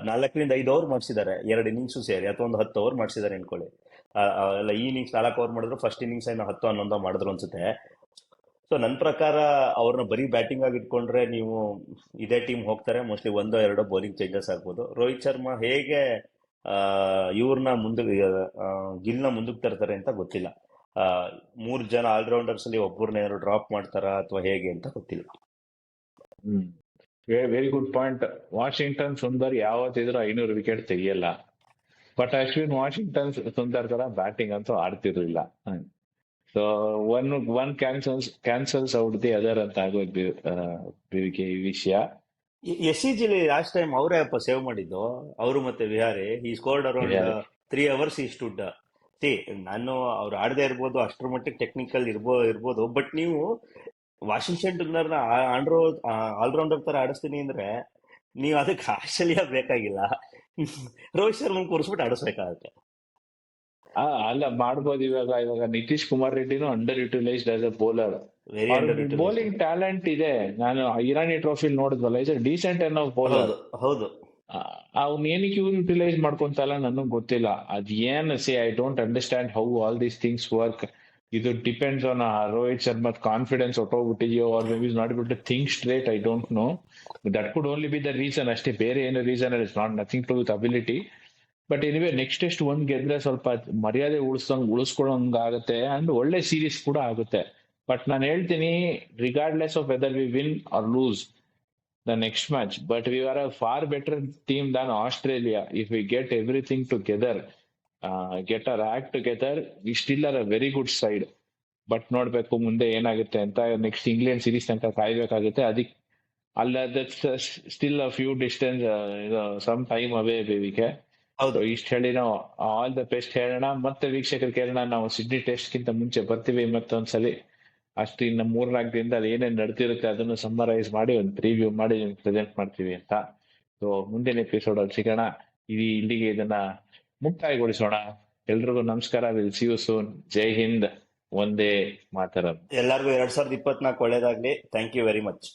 4 ರಿಂದ 5 ಓವರ್ ಮಾಡಿಸಿದ್ದಾರೆ, 2 ಇನ್ನಿಂಗ್ಸು ಸೇರಿ, ಅಥವಾ ಒಂದು 10 ಓವರ್ ಮಾಡಿಸಿದ್ದಾರೆ ಅನ್ಕೊಳ್ಳಿ. ಎಲ್ಲ ಈ ಇನ್ನಿಂಗ್ಸ್ 4 ಓವರ್ ಮಾಡಿದ್ರು, ಫಸ್ಟ್ ಇನ್ನಿಂಗ್ಸ್ ಏನೋ 10-11 ಮಾಡಿದ್ರು ಅನ್ಸುತ್ತೆ. ಸೊ ನನ್ನ ಪ್ರಕಾರ ಅವ್ರನ್ನ ಬರೀ ಬ್ಯಾಟಿಂಗ್ ಆಗಿ ಇಟ್ಕೊಂಡ್ರೆ ನೀವು ಇದೇ ಟೀಮ್ ಹೋಗ್ತಾರೆ. ಮೋಸ್ಟ್ಲಿ 1-2 ಬೌಲಿಂಗ್ ಚೇಂಜಸ್ ಆಗ್ಬೋದು. ರೋಹಿತ್ ಶರ್ಮಾ ಹೇಗೆ ಇವ್ರನ್ನ ಗಿಲ್ನ ಮುಂದಕ್ಕೆ ತರ್ತಾರೆ ಅಂತ ಗೊತ್ತಿಲ್ಲ. 3 ಜನ ಆಲ್ರೌಂಡರ್ಸ್ ಅಲ್ಲಿ ಒಬ್ಬರನ್ನೇನಾದ್ರು ಡ್ರಾಪ್ ಮಾಡ್ತಾರಾ ಅಥವಾ ಹೇಗೆ ಅಂತ ಗೊತ್ತಿಲ್ಲ. Very good point. Washington Sundar ಯಾವತ್ತಿದ್ರು 500 ವಿಕೆಟ್ ತೆಗಿಯಲ್ಲ. ಬಟ್ ಅಶ್ವಿನ್ ವಾಷಿಂಗ್ಟನ್ ಸುಂದರ್ ತರ ಬ್ಯಾಟಿಂಗ್ ಅಂತೂ ಆಡ್ತಿರ್ಲಿಲ್ಲ. So one cancels out the other ಅಂತ ಆಗೋದು ಈ ವಿಷಯ. SCGಲಿ ಲಾಸ್ಟ್ ಟೈಮ್ ಅವರೇ ಸೇವ್ ಮಾಡಿದ್ದು, ಅವರು ಮತ್ತೆ Vihari. He scored around 3 hours he stood. ನಾನು ಅವ್ರು ಆಡದೇ ಇರ್ಬೋದು, ಅಷ್ಟರ ಮಟ್ಟಿಗೆ ಟೆಕ್ನಿಕಲ್ ಇರ್ಬೋದು. ಬಟ್ ನೀವು ವಾಷಿಂಗ್ಟನ್ ಆಲ್ರೌಂಡರ್ ತರ ಆಡಿಸ್ತೀನಿ ಅಂದ್ರೆ ನೀವು ಅದಕ್ಕೆ ಆಸ್ಟ್ರೇಲಿಯಾ ಬೇಕಾಗಿಲ್ಲ, ರೋಹಿತ್ ಶರ್ಮಾ ಕೂರಿಸ್ಬಿಟ್ಟು ಆಡಿಸ್ಬೇಕಾಗತ್ತೆ. ಅಲ್ಲ ಮಾಡ್ಬೋದು. ಇವಾಗ ನಿತೀಶ್ ಕುಮಾರ್ ರೆಡ್ಡಿನೂ under utilised as a bowler. Bowling talent ಇದೆ. ನಾನು ಇರಾನಿ ಟ್ರೋಫಿ ನೋಡಿದ್ವಲ್ಲ, ಇಸ್ ಡೀಸೆಂಟ್ ಅನ್ನೋ ಬೌಲರ್. ಹೌದು, ಅವ್ನ ಏನಕ್ಕೆ ಇವ್ರು ಯುಟಿಲೈಸ್ ಮಾಡ್ಕೊಂತಲ್ಲ ನನಗ್ ಗೊತ್ತಿಲ್ಲ. ಅದ್ ಏನ್ I don't understand how all these things work. ಇದು depends on Rohit Sharma confidence ಹೊಟ್ಟೋಗ್ಬಿಟ್ಟಿದೆಯೋ, ಆರ್ ಮೇ ಬಿ ನಾಟ್ ಬಿಟ್ಟು think straight. I don't know. That could only be the reason ಅಷ್ಟೇ, ಬೇರೆ ಏನು reason it's not nothing to with ability. But anyway next test ಒಂದ್ ಗೆದ್ರೆ ಸ್ವಲ್ಪ ಮರ್ಯಾದೆ ಉಳಿಸ್ಕೊಳ್ಳೋಂಗ ಆಗುತ್ತೆ, ಅಂಡ್ ಒಳ್ಳೆ ಸೀರೀಸ್ ಕೂಡ ಆಗುತ್ತೆ. ಬಟ್ ನಾನು ಹೇಳ್ತೀನಿ, regardless of whether we win or lose the next match, but we are a far better team than Australia. If we get everything together, get our act together, we still are a very good side. But ನೋಡ್ಬೇಕು ಮುಂದೆ ಏನಾಗುತ್ತೆ ಅಂತ. Next England series ತನಕ ಕಾಯ್ಬೇಕಾಗುತ್ತೆ. ಅದಕ್ಕೆ ಅಲ್ಲ, that's still a few distance, some time away ಬೇವಿಗೆ. ಇಷ್ಟು ಹೇಳಿ ನಾವು ಆಲ್ ದ ಬೆಸ್ಟ್ ಹೇಳೋಣ. ಮತ್ತೆ ವೀಕ್ಷಕರಿಗೆ ಹೇಳೋಣ, ನಾವು ಸಿಡ್ನಿ ಟೆಸ್ಟ್ ಗಿಂತ ಮುಂಚೆ ಬರ್ತೀವಿ ಮತ್ತೊಂದ್ಸಲಿ. ಅಷ್ಟು ಇನ್ನು 3-4 ದಿನದಲ್ಲಿ ಏನೇನು ನಡ್ತಿರುತ್ತೆ ಅದನ್ನು ಸಮ್ಮರೈಸ್ ಮಾಡಿ ಒಂದು ಪ್ರಿವ್ಯೂ ಮಾಡಿ ಪ್ರೆಸೆಂಟ್ ಮಾಡ್ತೀವಿ ಅಂತ. ಸೊ ಮುಂದಿನ ಎಪಿಸೋಡ್ ಅಲ್ಲಿ ಸಿಗೋಣ. ಇಲ್ಲಿಗೆ ಇದನ್ನ ಮುಕ್ತಾಯಗೊಳಿಸೋಣ. ಎಲ್ರಿಗೂ ನಮಸ್ಕಾರ. Will see you soon. Jai Hind, Vande Mataram. ಎಲ್ಲರಿಗೂ 2024 ಒಳ್ಳೇದಾಗ್ಲಿ. Thank you very much.